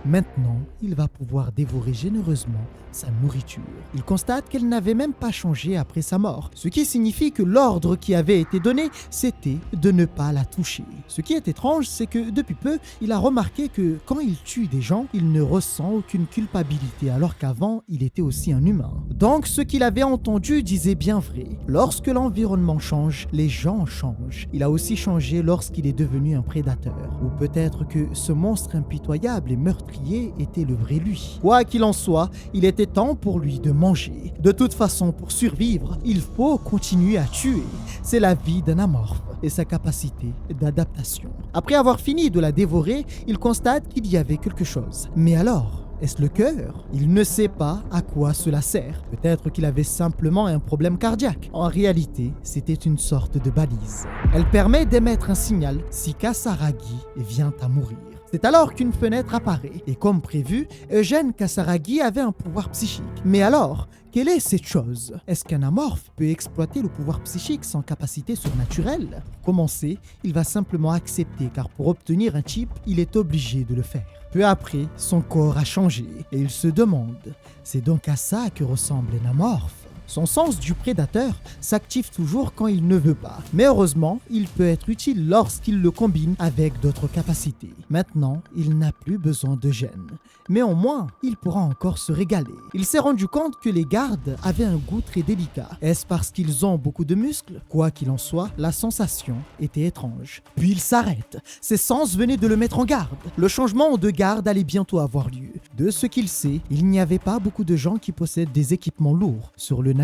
Maintenant, il va pouvoir dévorer généreusement sa nourriture. Il constate qu'elle n'avait même pas changé après sa mort, ce qui signifie que l'ordre qui avait été donné, c'était de ne pas la toucher. Ce qui est étrange, c'est que depuis peu, il a remarqué que quand il tue des gens, il ne ressent aucune culpabilité, alors qu'avant, il était aussi un humain. Donc, ce qu'il avait entendu disait bien vrai. Lorsque l'environnement change, les gens changent. Il a aussi changé lorsqu'il est devenu un prédateur. Ou peut-être que ce monstre impitoyable et meurtrier était le vrai lui. Quoi qu'il en soit, il était temps pour lui de manger. De toute façon, pour survivre, il faut continuer à tuer. C'est la vie d'un amorphe et sa capacité d'adaptation. Après avoir fini de la dévorer, il constate qu'il y avait quelque chose. Mais alors, est-ce le cœur? Il ne sait pas à quoi cela sert. Peut-être qu'il avait simplement un problème cardiaque. En réalité, c'était une sorte de balise. Elle permet d'émettre un signal si Kasaragi vient à mourir. C'est alors qu'une fenêtre apparaît et comme prévu, Eugène Kasaragi avait un pouvoir psychique. Mais alors, quelle est cette chose? Est-ce qu'un amorphe peut exploiter le pouvoir psychique sans capacité surnaturelle? Pour commencer, il va simplement accepter car pour obtenir un type, il est obligé de le faire. Peu après, son corps a changé et il se demande, c'est donc à ça que ressemble un amorphe? Son sens du prédateur s'active toujours quand il ne veut pas. Mais heureusement, il peut être utile lorsqu'il le combine avec d'autres capacités. Maintenant, il n'a plus besoin de gènes. Mais au moins, il pourra encore se régaler. Il s'est rendu compte que les gardes avaient un goût très délicat. Est-ce parce qu'ils ont beaucoup de muscles? Quoi qu'il en soit, la sensation était étrange. Puis il s'arrête. Ses sens venaient de le mettre en garde. Le changement de garde allait bientôt avoir lieu. De ce qu'il sait, il n'y avait pas beaucoup de gens qui possèdent des équipements lourds sur le navire.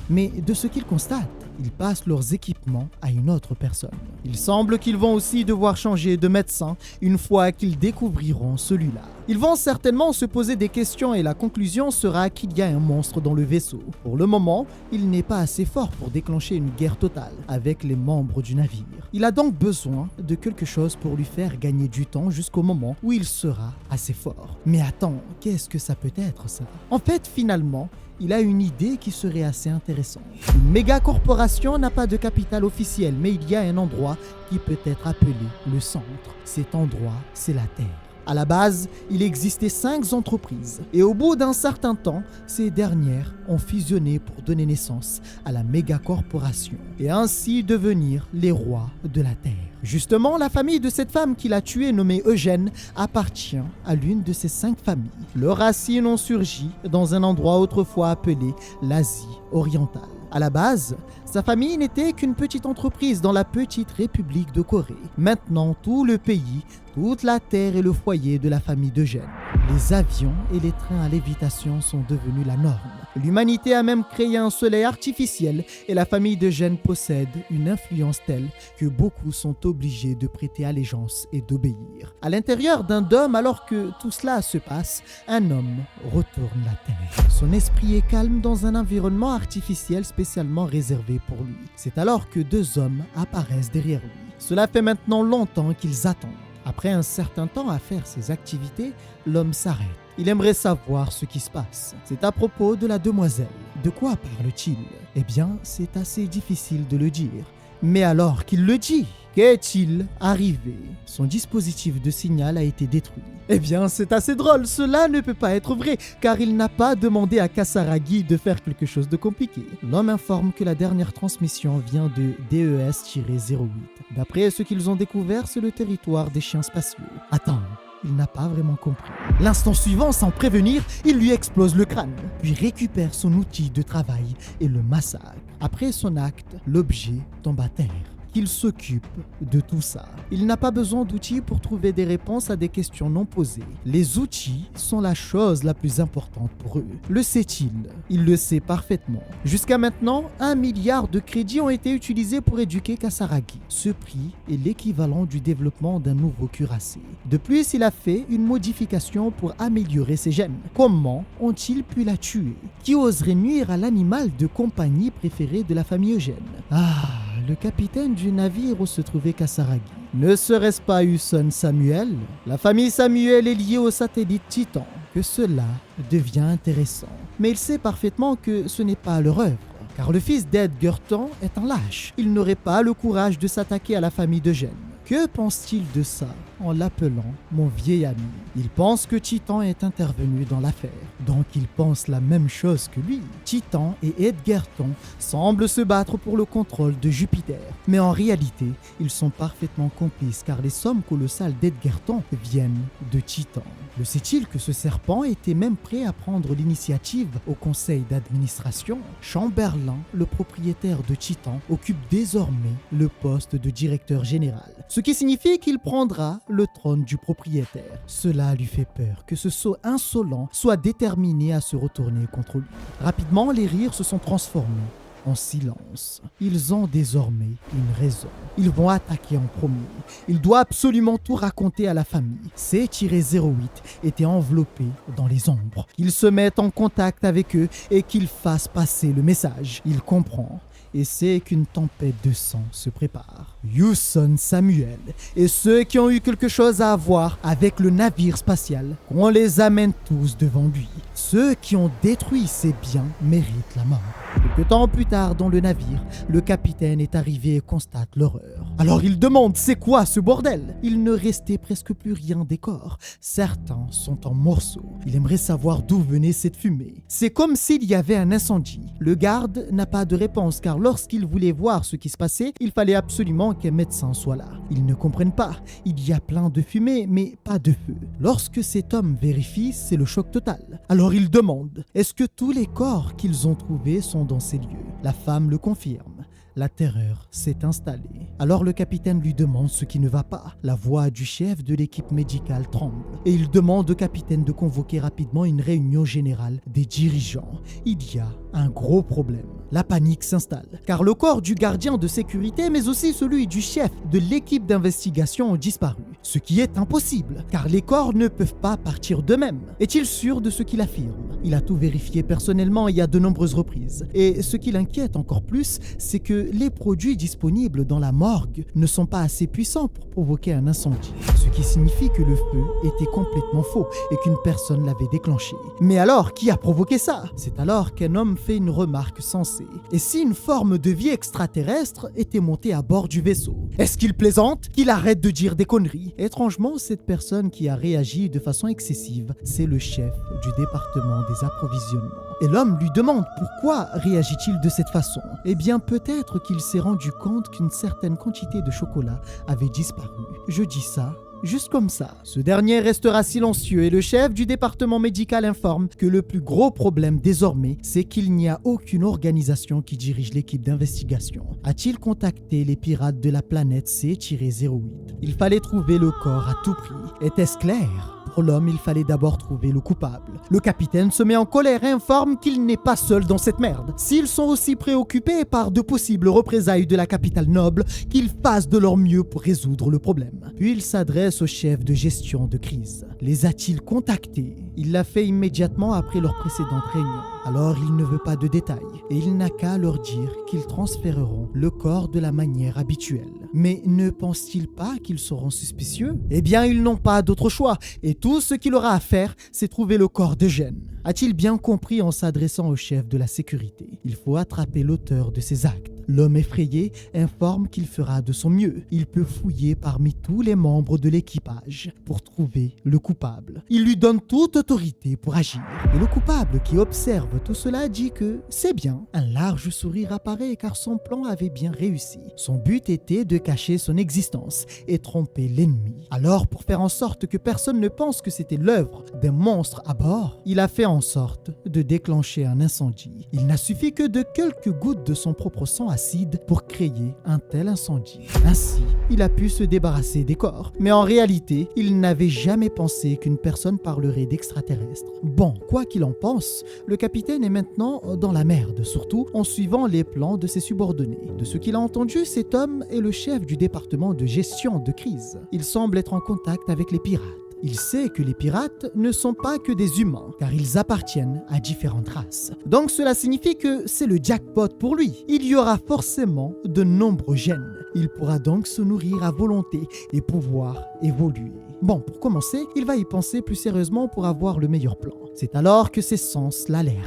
Mais de ce qu'il constate, ils passent leurs équipements à une autre personne. Il semble qu'ils vont aussi devoir changer de médecin une fois qu'ils découvriront celui-là. Ils vont certainement se poser des questions et la conclusion sera qu'il y a un monstre dans le vaisseau. Pour le moment, il n'est pas assez fort pour déclencher une guerre totale avec les membres du navire. Il a donc besoin de quelque chose pour lui faire gagner du temps jusqu'au moment où il sera assez fort. Mais attends, qu'est-ce que ça peut être ça? En fait, finalement, il a une idée qui serait assez intéressante. Une méga corporation n'a pas de capital officiel, mais il y a un endroit qui peut être appelé le centre. Cet endroit, c'est la Terre. À la base, il existait 5 entreprises et au bout d'un certain temps, ces dernières ont fusionné pour donner naissance à la méga-corporation et ainsi devenir les rois de la Terre. Justement, la famille de cette femme qu'il a tuée, nommée Eugène, appartient à l'une de ces 5 familles. Leurs racines ont surgi dans un endroit autrefois appelé l'Asie orientale. À la base, sa famille n'était qu'une petite entreprise dans la petite République de Corée. Maintenant, tout le pays, toute la terre est le foyer de la famille d'Eugène. Les avions et les trains à lévitation sont devenus la norme. L'humanité a même créé un soleil artificiel et la famille d'Eugène possède une influence telle que beaucoup sont obligés de prêter allégeance et d'obéir. À l'intérieur d'un dôme, alors que tout cela se passe, un homme retourne la terre. Son esprit est calme dans un environnement artificiel spécialement réservé pour lui. C'est alors que 2 hommes apparaissent derrière lui. Cela fait maintenant longtemps qu'ils attendent. Après un certain temps à faire ses activités, l'homme s'arrête. Il aimerait savoir ce qui se passe. C'est à propos de la demoiselle. De quoi parle-t-il? Eh bien, c'est assez difficile de le dire. Mais alors qu'il le dit, qu'est-il arrivé? Son dispositif de signal a été détruit. Eh bien, c'est assez drôle, cela ne peut pas être vrai, car il n'a pas demandé à Kasaragi de faire quelque chose de compliqué. L'homme informe que la dernière transmission vient de DES-08. D'après ce qu'ils ont découvert, c'est le territoire des chiens spatiaux. Attends, il n'a pas vraiment compris. L'instant suivant, sans prévenir, il lui explose le crâne, puis récupère son outil de travail et le massacre. Après son acte, l'objet tombe à terre. Qu'il s'occupe de tout ça. Il n'a pas besoin d'outils pour trouver des réponses à des questions non posées. Les outils sont la chose la plus importante pour eux. Le sait-il? Il le sait parfaitement. Jusqu'à maintenant, 1 milliard de crédits ont été utilisés pour éduquer Kasaragi. Ce prix est l'équivalent du développement d'un nouveau cuirassé. De plus, il a fait une modification pour améliorer ses gènes. Comment ont-ils pu la tuer? Qui oserait nuire à l'animal de compagnie préféré de la famille Eugène? Le capitaine du navire où se trouvait Kasaragi. Ne serait-ce pas Husson Samuel? La famille Samuel est liée au satellite Titan. Que cela devient intéressant. Mais il sait parfaitement que ce n'est pas leur œuvre. Car le fils d'Edgerton est un lâche. Il n'aurait pas le courage de s'attaquer à la famille d'Eugène. Que pense-t-il de ça en l'appelant mon vieil ami? Il pense que Titan est intervenu dans l'affaire, donc il pense la même chose que lui. Titan et Edgerton semblent se battre pour le contrôle de Jupiter, mais en réalité, ils sont parfaitement complices car les sommes colossales d'Edgerton viennent de Titan. Le sait-il que ce serpent était même prêt à prendre l'initiative au conseil d'administration? Chamberlain, le propriétaire de Titan, occupe désormais le poste de directeur général, ce qui signifie qu'il prendra le trône du propriétaire. Cela lui fait peur que ce sot insolent soit déterminé à se retourner contre lui. Rapidement, les rires se sont transformés en silence. Ils ont désormais une raison. Ils vont attaquer en premier. Il doit absolument tout raconter à la famille. C-08 était enveloppé dans les ombres. Qu'il se mette en contact avec eux et qu'il fasse passer le message. Il comprend et sait qu'une tempête de sang se prépare. Husson Samuel et ceux qui ont eu quelque chose à voir avec le navire spatial, qu'on les amène tous devant lui. Ceux qui ont détruit ses biens méritent la mort. Quelque temps plus tard dans le navire, le capitaine est arrivé et constate l'horreur. Alors il demande c'est quoi ce bordel? Il ne restait presque plus rien des corps. Certains sont en morceaux. Il aimerait savoir d'où venait cette fumée. C'est comme s'il y avait un incendie. Le garde n'a pas de réponse car lorsqu'il voulait voir ce qui se passait, il fallait absolument qu'un médecin soit là. Ils ne comprennent pas. Il y a plein de fumée mais pas de feu. Lorsque cet homme vérifie, c'est le choc total. Alors il demande, est-ce que tous les corps qu'ils ont trouvés sont dans ces lieux? La femme le confirme. La terreur s'est installée. Alors le capitaine lui demande ce qui ne va pas. La voix du chef de l'équipe médicale tremble et il demande au capitaine de convoquer rapidement une réunion générale des dirigeants. Il y a un gros problème. La panique s'installe car le corps du gardien de sécurité mais aussi celui du chef de l'équipe d'investigation ont disparu. Ce qui est impossible car les corps ne peuvent pas partir d'eux-mêmes. Est-il sûr de ce qu'il affirme? Il a tout vérifié personnellement et à de nombreuses reprises. Et ce qui l'inquiète encore plus, c'est que les produits disponibles dans la morgue ne sont pas assez puissants pour provoquer un incendie. Ce qui signifie que le feu était complètement faux et qu'une personne l'avait déclenché. Mais alors, qui a provoqué ça? C'est alors qu'un homme fait une remarque sensée. Et si une forme de vie extraterrestre était montée à bord du vaisseau? Est-ce qu'il plaisante? Qu'il arrête de dire des conneries? Étrangement, cette personne qui a réagi de façon excessive, c'est le chef du département des approvisionnements. Et l'homme lui demande pourquoi réagit-il de cette façon? Eh bien, peut-être qu'il s'est rendu compte qu'une certaine quantité de chocolat avait disparu. Je dis ça juste comme ça. Ce dernier restera silencieux et le chef du département médical informe que le plus gros problème désormais, c'est qu'il n'y a aucune organisation qui dirige l'équipe d'investigation. A-t-il contacté les pirates de la planète C-08? Il fallait trouver le corps à tout prix. Était-ce clair? Pour l'homme, il fallait d'abord trouver le coupable. Le capitaine se met en colère et informe qu'il n'est pas seul dans cette merde. S'ils sont aussi préoccupés par de possibles représailles de la capitale noble, qu'ils fassent de leur mieux pour résoudre le problème. Puis il s'adresse au chef de gestion de crise. Les a-t-il contactés? Il l'a fait immédiatement après leur précédente réunion. Alors il ne veut pas de détails et il n'a qu'à leur dire qu'ils transféreront le corps de la manière habituelle. Mais ne pense-t-il pas qu'ils seront suspicieux? Eh bien, ils n'ont pas d'autre choix et tout ce qu'il aura à faire, c'est trouver le corps d'Eugène. A-t-il bien compris en s'adressant au chef de la sécurité? Il faut attraper l'auteur de ces actes. L'homme effrayé informe qu'il fera de son mieux. Il peut fouiller parmi tous les membres de l'équipage pour trouver le coupable. Il lui donne toute autorité pour agir. Et le coupable qui observe tout cela dit que c'est bien. Un large sourire apparaît car son plan avait bien réussi. Son but était de cacher son existence et tromper l'ennemi. Alors, pour faire en sorte que personne ne pense que c'était l'œuvre d'un monstre à bord, il a fait en sorte de déclencher un incendie. Il n'a suffi que de quelques gouttes de son propre sang acide pour créer un tel incendie. Ainsi, il a pu se débarrasser des corps. Mais en réalité, il n'avait jamais pensé qu'une personne parlerait d'extraterrestres. Bon, quoi qu'il en pense, le capitaine est maintenant dans la merde, surtout en suivant les plans de ses subordonnés. De ce qu'il a entendu, cet homme est le chef du département de gestion de crise. Il semble être en contact avec les pirates. Il sait que les pirates ne sont pas que des humains, car ils appartiennent à différentes races. Donc cela signifie que c'est le jackpot pour lui. Il y aura forcément de nombreux gènes. Il pourra donc se nourrir à volonté et pouvoir évoluer. Bon, pour commencer, il va y penser plus sérieusement pour avoir le meilleur plan. C'est alors que ses sens l'alertent.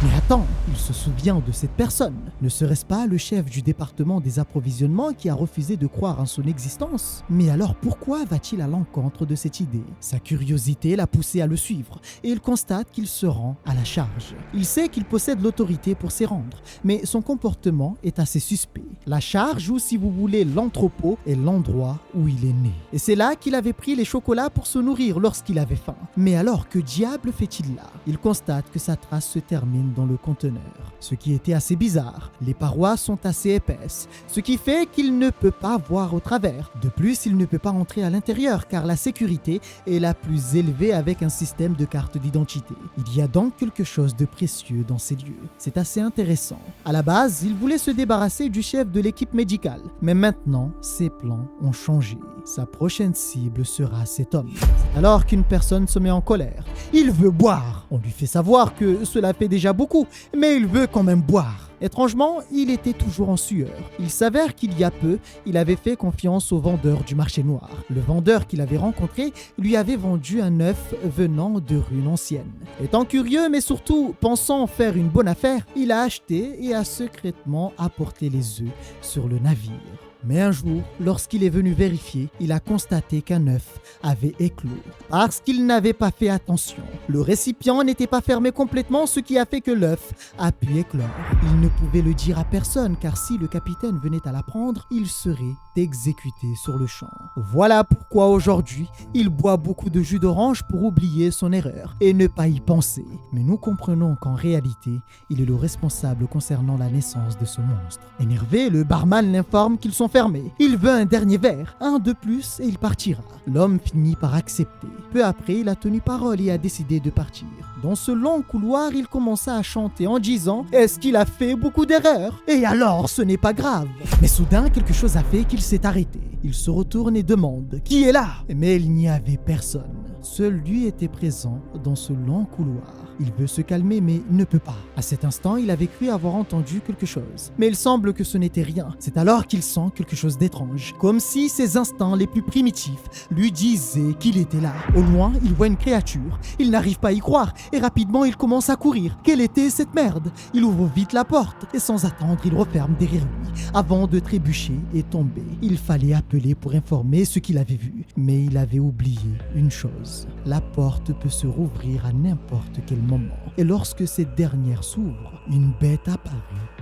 Mais attends, il se souvient de cette personne. Ne serait-ce pas le chef du département des approvisionnements qui a refusé de croire en son existence? Mais alors pourquoi va-t-il à l'encontre de cette idée? Sa curiosité l'a poussé à le suivre et il constate qu'il se rend à la charge. Il sait qu'il possède l'autorité pour s'y rendre, mais son comportement est assez suspect. La charge, ou si vous voulez l'entrepôt, est l'endroit où il est né. Et c'est là qu'il avait pris les chocolats pour se nourrir lorsqu'il avait faim. Mais alors, que diable fait-il là? Il constate que sa trace se termine dans le conteneur. Ce qui était assez bizarre. Les parois sont assez épaisses, ce qui fait qu'il ne peut pas voir au travers. De plus, il ne peut pas entrer à l'intérieur car la sécurité est la plus élevée avec un système de carte d'identité. Il y a donc quelque chose de précieux dans ces lieux. C'est assez intéressant. À la base, il voulait se débarrasser du chef de l'équipe médicale, mais maintenant, ses plans ont changé. Sa prochaine cible sera cet homme. C'est alors qu'une personne se met en colère. Il veut boire. On lui fait savoir que cela fait déjà beaucoup, mais il veut quand même boire. Étrangement, il était toujours en sueur. Il s'avère qu'il y a peu, il avait fait confiance au vendeur du marché noir. Le vendeur qu'il avait rencontré lui avait vendu un œuf venant de ruines anciennes. Étant curieux, mais surtout pensant faire une bonne affaire, il a acheté et a secrètement apporté les œufs sur le navire. Mais un jour, lorsqu'il est venu vérifier, il a constaté qu'un œuf avait éclos. Parce qu'il n'avait pas fait attention, le récipient n'était pas fermé complètement, ce qui a fait que l'œuf a pu éclore. Il ne pouvait le dire à personne, car si le capitaine venait à l'apprendre, il serait exécuté sur le champ. Voilà pourquoi aujourd'hui, il boit beaucoup de jus d'orange pour oublier son erreur et ne pas y penser. Mais nous comprenons qu'en réalité, il est le responsable concernant la naissance de ce monstre. Énervé, le barman l'informe qu'ils sont fermés. Il veut un dernier verre, un de plus et il partira. L'homme finit par accepter. Peu après, il a tenu parole et a décidé de partir. Dans ce long couloir, il commença à chanter en disant « Est-ce qu'il a fait beaucoup d'erreurs? Et alors, ce n'est pas grave !» Mais soudain, quelque chose a fait qu'il s'est arrêté. Il se retourne et demande « Qui est là ?» Mais il n'y avait personne. Seul lui était présent dans ce long couloir. Il veut se calmer mais ne peut pas. À cet instant, il avait cru avoir entendu quelque chose. Mais il semble que ce n'était rien. C'est alors qu'il sent quelque chose d'étrange. Comme si ses instincts les plus primitifs lui disaient qu'il était là. Au loin, il voit une créature. Il n'arrive pas à y croire et rapidement il commence à courir. Quelle était cette merde? Il ouvre vite la porte et sans attendre, il referme derrière lui avant de trébucher et tomber. Il fallait appeler pour informer ce qu'il avait vu. Mais il avait oublié une chose. La porte peut se rouvrir à n'importe quel moment. Et lorsque cette dernière s'ouvre, une bête apparaît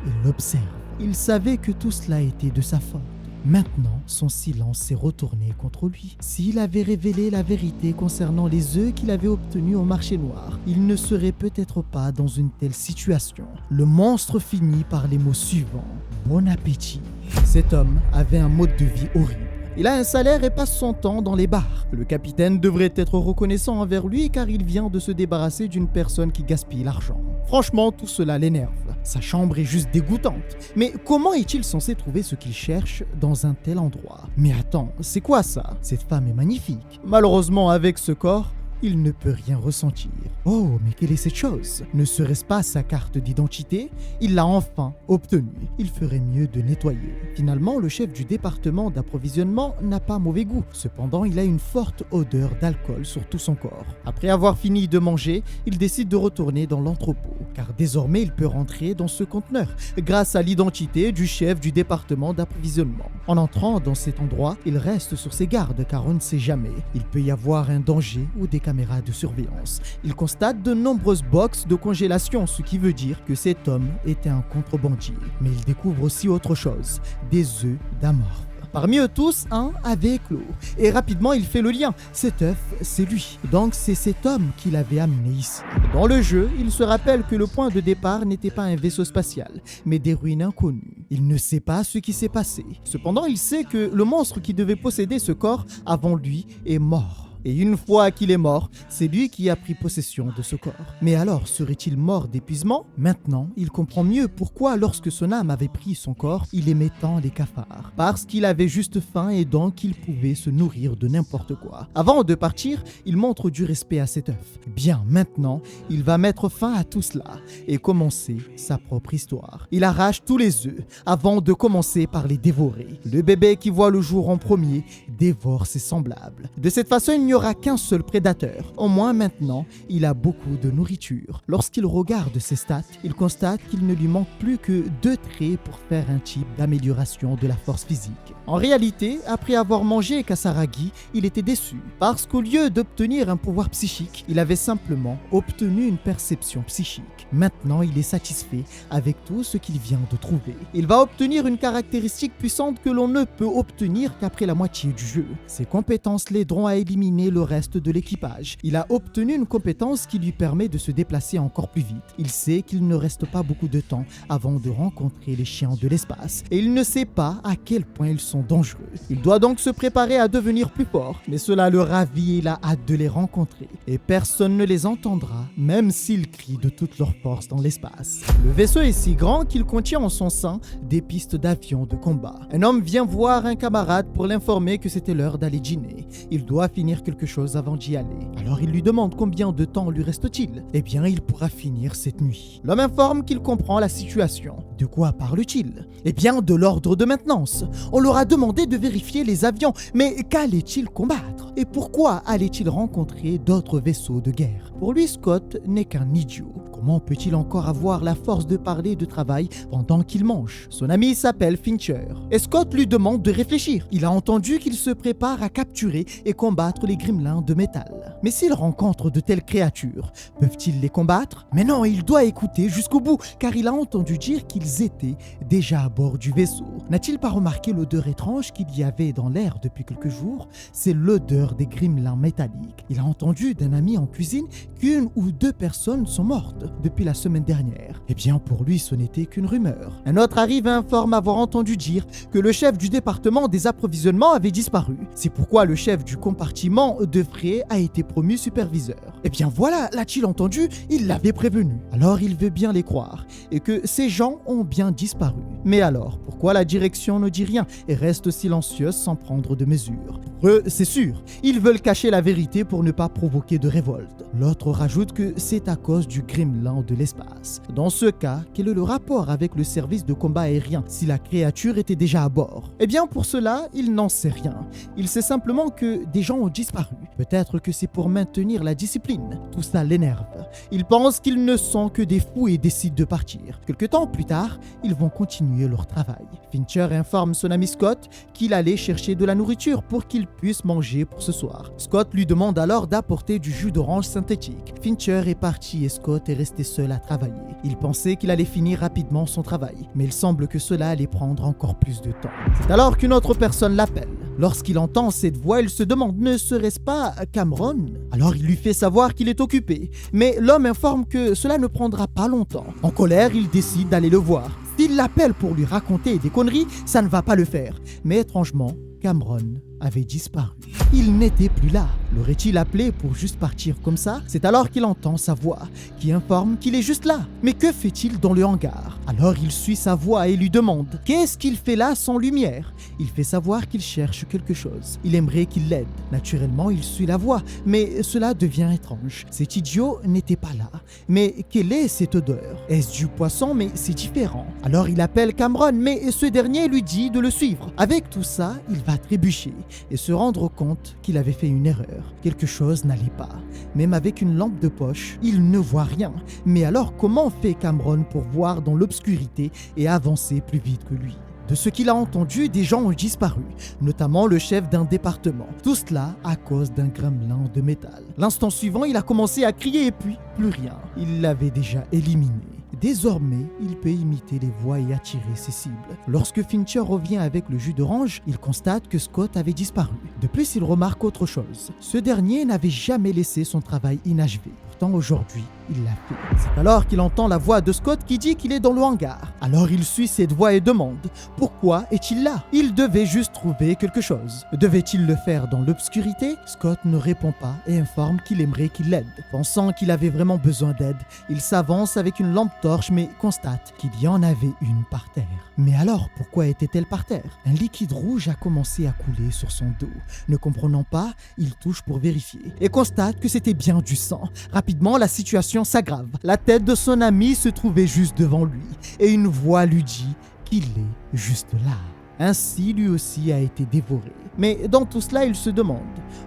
et l'observe. Il savait que tout cela était de sa faute. Maintenant, son silence s'est retourné contre lui. S'il avait révélé la vérité concernant les œufs qu'il avait obtenus au marché noir, il ne serait peut-être pas dans une telle situation. Le monstre finit par les mots suivants. Bon appétit. Cet homme avait un mode de vie horrible. Il a un salaire et passe son temps dans les bars. Le capitaine devrait être reconnaissant envers lui car il vient de se débarrasser d'une personne qui gaspille l'argent. Franchement, tout cela l'énerve. Sa chambre est juste dégoûtante. Mais comment est-il censé trouver ce qu'il cherche dans un tel endroit? Mais attends, c'est quoi ça? Cette femme est magnifique. Malheureusement, avec ce corps, il ne peut rien ressentir. Oh, mais quelle est cette chose? Ne serait-ce pas sa carte d'identité? Il l'a enfin obtenue. Il ferait mieux de nettoyer. Finalement, le chef du département d'approvisionnement n'a pas mauvais goût. Cependant, il a une forte odeur d'alcool sur tout son corps. Après avoir fini de manger, il décide de retourner dans l'entrepôt, car désormais, il peut rentrer dans ce conteneur, grâce à l'identité du chef du département d'approvisionnement. En entrant dans cet endroit, il reste sur ses gardes, car on ne sait jamais. Il peut y avoir un danger ou des caméras de surveillance. Il constate de nombreuses boxes de congélation, ce qui veut dire que cet homme était un contrebandier. Mais il découvre aussi autre chose, des œufs d'amorphe. Parmi eux tous, un avait éclos. Et rapidement, il fait le lien. Cet œuf, c'est lui. Donc, c'est cet homme qui l'avait amené ici. Dans le jeu, il se rappelle que le point de départ n'était pas un vaisseau spatial, mais des ruines inconnues. Il ne sait pas ce qui s'est passé. Cependant, il sait que le monstre qui devait posséder ce corps avant lui est mort. Et une fois qu'il est mort, c'est lui qui a pris possession de ce corps. Mais alors, serait-il mort d'épuisement? Maintenant, il comprend mieux pourquoi, lorsque son âme avait pris son corps, il aimait tant les cafards. Parce qu'il avait juste faim et donc il pouvait se nourrir de n'importe quoi. Avant de partir, il montre du respect à cet œuf. Bien, maintenant, il va mettre fin à tout cela et commencer sa propre histoire. Il arrache tous les œufs avant de commencer par les dévorer. Le bébé qui voit le jour en premier dévore ses semblables. De cette façon, il n'y aura qu'un seul prédateur. Au moins maintenant, il a beaucoup de nourriture. Lorsqu'il regarde ses stats, il constate qu'il ne lui manque plus que 2 traits pour faire un type d'amélioration de la force physique. En réalité, après avoir mangé Kasaragi, il était déçu parce qu'au lieu d'obtenir un pouvoir psychique, il avait simplement obtenu une perception psychique. Maintenant, il est satisfait avec tout ce qu'il vient de trouver. Il va obtenir une caractéristique puissante que l'on ne peut obtenir qu'après la moitié du jeu. Ses compétences l'aideront à éliminer le reste de l'équipage. Il a obtenu une compétence qui lui permet de se déplacer encore plus vite. Il sait qu'il ne reste pas beaucoup de temps avant de rencontrer les chiens de l'espace et il ne sait pas à quel point ils sont dangereux. Il doit donc se préparer à devenir plus fort, mais cela le ravit et il a hâte de les rencontrer. Et personne ne les entendra, même s'ils crient de toute leur force dans l'espace. Le vaisseau est si grand qu'il contient en son sein des pistes d'avions de combat. Un homme vient voir un camarade pour l'informer que c'était l'heure d'aller dîner. Il doit finir quelque quelque chose avant d'y aller. Alors il lui demande combien de temps lui reste-t-il. Eh bien, il pourra finir cette nuit. L'homme informe qu'il comprend la situation. De quoi parle-t-il? Eh bien, de l'ordre de maintenance. On leur a demandé de vérifier les avions, mais qu'allait-il combattre? Et pourquoi allait-il rencontrer d'autres vaisseaux de guerre? Pour lui, Scott n'est qu'un idiot. Comment peut-il encore avoir la force de parler de travail pendant qu'il mange? Son ami s'appelle Fincher. Et Scott lui demande de réfléchir. Il a entendu qu'il se prépare à capturer et combattre les gremlins de métal. Mais s'il rencontre de telles créatures, peuvent-ils les combattre? Mais non, il doit écouter jusqu'au bout, car il a entendu dire qu'ils étaient déjà à bord du vaisseau. N'a-t-il pas remarqué l'odeur étrange qu'il y avait dans l'air depuis quelques jours? C'est l'odeur des gremlins métalliques. Il a entendu d'un ami en cuisine qu'une ou deux personnes sont mortes depuis la semaine dernière. Eh bien, pour lui, ce n'était qu'une rumeur. Un autre arrive et informe avoir entendu dire que le chef du département des approvisionnements avait disparu. C'est pourquoi le chef du compartiment de frais a été promu superviseur. Eh bien voilà, l'a-t-il entendu? Il l'avait prévenu. Alors il veut bien les croire et que ces gens ont bien disparu. Mais alors, pourquoi la direction ne dit rien et reste silencieuse sans prendre de mesures? Pour eux, c'est sûr, ils veulent cacher la vérité pour ne pas provoquer de révolte. L'autre rajoute que c'est à cause du gremlin de l'espace. Dans ce cas, quel est le rapport avec le service de combat aérien si la créature était déjà à bord? Eh bien pour cela, il n'en sait rien. Il sait simplement que des gens ont disparu. Peut-être que c'est pour maintenir la discipline. Tout ça l'énerve. Il pense qu'ils ne sont que des fous et décide de partir. Quelque temps plus tard, ils vont continuer leur travail. Fincher informe son ami Scott qu'il allait chercher de la nourriture pour qu'il puisse manger pour ce soir. Scott lui demande alors d'apporter du jus d'orange synthétique. Fincher est parti et Scott est resté seul à travailler. Il pensait qu'il allait finir rapidement son travail, mais il semble que cela allait prendre encore plus de temps. C'est alors qu'une autre personne l'appelle. Lorsqu'il entend cette voix, il se demande ne serait-ce pas Cameron? Alors il lui fait savoir qu'il est occupé, mais l'homme informe que cela ne prendra pas longtemps. En colère, il décide d'aller le voir. S'il l'appelle pour lui raconter des conneries, ça ne va pas le faire. Mais étrangement, Cameron avait disparu. Il n'était plus là. L'aurait-il appelé pour juste partir comme ça? C'est alors qu'il entend sa voix, qui informe qu'il est juste là. Mais que fait-il dans le hangar? Alors il suit sa voix et lui demande « Qu'est-ce qu'il fait là sans lumière ?» Il fait savoir qu'il cherche quelque chose. Il aimerait qu'il l'aide. Naturellement, il suit la voix, mais cela devient étrange. Cet idiot n'était pas là. Mais quelle est cette odeur? Est-ce du poisson? Mais c'est différent. Alors il appelle Cameron, mais ce dernier lui dit de le suivre. Avec tout ça, il va trébucher et se rendre compte qu'il avait fait une erreur. Quelque chose n'allait pas. Même avec une lampe de poche, il ne voit rien. Mais alors comment fait Cameron pour voir dans l'obscurité et avancer plus vite que lui? De ce qu'il a entendu, des gens ont disparu, notamment le chef d'un département. Tout cela à cause d'un gremlin de métal. L'instant suivant, il a commencé à crier et puis plus rien. Il l'avait déjà éliminé. Désormais, il peut imiter les voix et attirer ses cibles. Lorsque Fincher revient avec le jus d'orange, il constate que Scott avait disparu. De plus, il remarque autre chose. Ce dernier n'avait jamais laissé son travail inachevé. Pourtant, aujourd'hui, il l'a fait. C'est alors qu'il entend la voix de Scott qui dit qu'il est dans le hangar. Alors il suit cette voix et demande « Pourquoi est-il là ?» Il devait juste trouver quelque chose. Devait-il le faire dans l'obscurité? Scott ne répond pas et informe qu'il aimerait qu'il l'aide. Pensant qu'il avait vraiment besoin d'aide, il s'avance avec une lampe torche mais constate qu'il y en avait une par terre. Mais alors, pourquoi était-elle par terre? Un liquide rouge a commencé à couler sur son dos. Ne comprenant pas, il touche pour vérifier et constate que c'était bien du sang. Rapidement, la situation s'aggrave. La tête de son ami se trouvait juste devant lui et une voix lui dit qu'il est juste là. Ainsi, lui aussi a été dévoré. Mais dans tout cela, il se demande,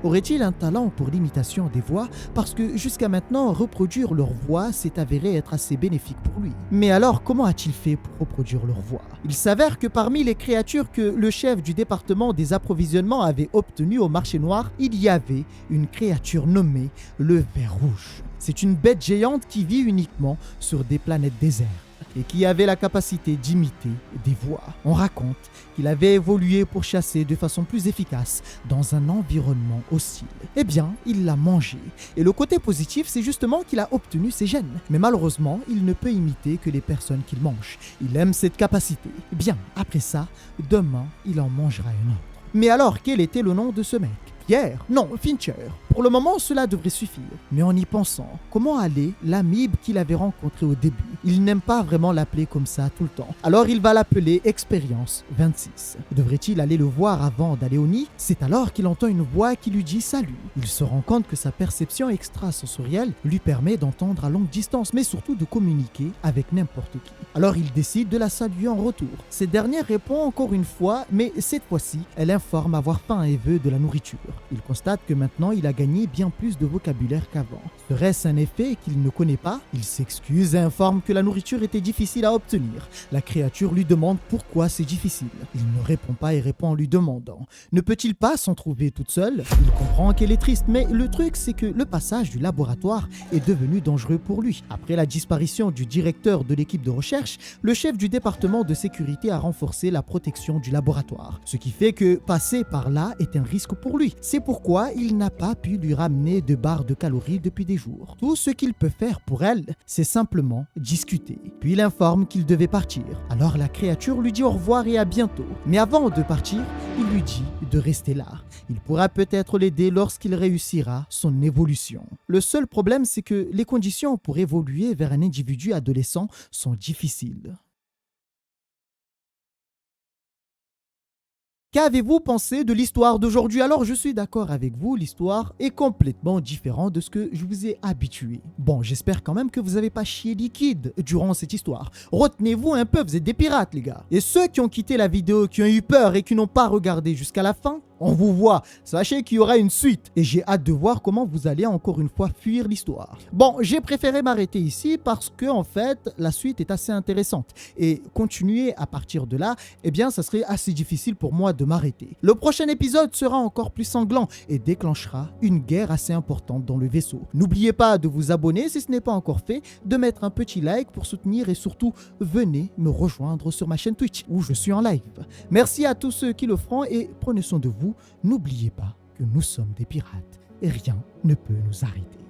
aurait-il un talent pour l'imitation des voix? Parce que jusqu'à maintenant, reproduire leur voix s'est avéré être assez bénéfique pour lui. Mais alors, comment a-t-il fait pour reproduire leur voix? Il s'avère que parmi les créatures que le chef du département des approvisionnements avait obtenues au marché noir, il y avait une créature nommée le ver rouge. C'est une bête géante qui vit uniquement sur des planètes désertes et qui avait la capacité d'imiter des voix. On raconte qu'il avait évolué pour chasser de façon plus efficace dans un environnement hostile. Eh bien, il l'a mangé. Et le côté positif, c'est justement qu'il a obtenu ses gènes. Mais malheureusement, il ne peut imiter que les personnes qu'il mange. Il aime cette capacité. Bien, après ça, demain, il en mangera une autre. Mais alors, quel était le nom de ce mec? Pierre? Non, Fincher. Pour le moment, cela devrait suffire. Mais en y pensant, comment allait l'amibe qu'il avait rencontré au début? Il n'aime pas vraiment l'appeler comme ça tout le temps. Alors il va l'appeler Expérience 26. Devrait-il aller le voir avant d'aller au nid? C'est alors qu'il entend une voix qui lui dit salut. Il se rend compte que sa perception extrasensorielle lui permet d'entendre à longue distance, mais surtout de communiquer avec n'importe qui. Alors il décide de la saluer en retour. Cette dernière répond encore une fois, mais cette fois-ci, elle informe avoir faim et veut de la nourriture. Il constate que maintenant il a gagné bien plus de vocabulaire qu'avant. Serait-ce un effet qu'il ne connaît pas? Il s'excuse et informe que la nourriture était difficile à obtenir. La créature lui demande pourquoi c'est difficile. Il ne répond pas et répond en lui demandant « Ne peut-il pas s'en trouver toute seule ?» Il comprend qu'elle est triste, mais le truc c'est que le passage du laboratoire est devenu dangereux pour lui. Après la disparition du directeur de l'équipe de recherche, le chef du département de sécurité a renforcé la protection du laboratoire. Ce qui fait que passer par là est un risque pour lui. C'est pourquoi il n'a pas pu lui ramener de barres de calories depuis des jours. Tout ce qu'il peut faire pour elle, c'est simplement discuter. Puis il informe qu'il devait partir. Alors la créature lui dit au revoir et à bientôt. Mais avant de partir, il lui dit de rester là. Il pourra peut-être l'aider lorsqu'il réussira son évolution. Le seul problème, c'est que les conditions pour évoluer vers un individu adolescent sont difficiles. Qu'avez-vous pensé de l'histoire d'aujourd'hui? Alors je suis d'accord avec vous, l'histoire est complètement différente de ce que je vous ai habitué. Bon, j'espère quand même que vous n'avez pas chié liquide durant cette histoire. Retenez-vous un peu, vous êtes des pirates les gars. Et ceux qui ont quitté la vidéo, qui ont eu peur et qui n'ont pas regardé jusqu'à la fin, on vous voit, sachez qu'il y aura une suite et j'ai hâte de voir comment vous allez encore une fois fuir l'histoire. Bon, j'ai préféré m'arrêter ici parce que en fait, la suite est assez intéressante et continuer à partir de là, eh bien, ça serait assez difficile pour moi de m'arrêter. Le prochain épisode sera encore plus sanglant et déclenchera une guerre assez importante dans le vaisseau. N'oubliez pas de vous abonner si ce n'est pas encore fait, de mettre un petit like pour soutenir et surtout, venez me rejoindre sur ma chaîne Twitch où je suis en live. Merci à tous ceux qui le feront et prenez soin de vous. N'oubliez pas que nous sommes des pirates et rien ne peut nous arrêter.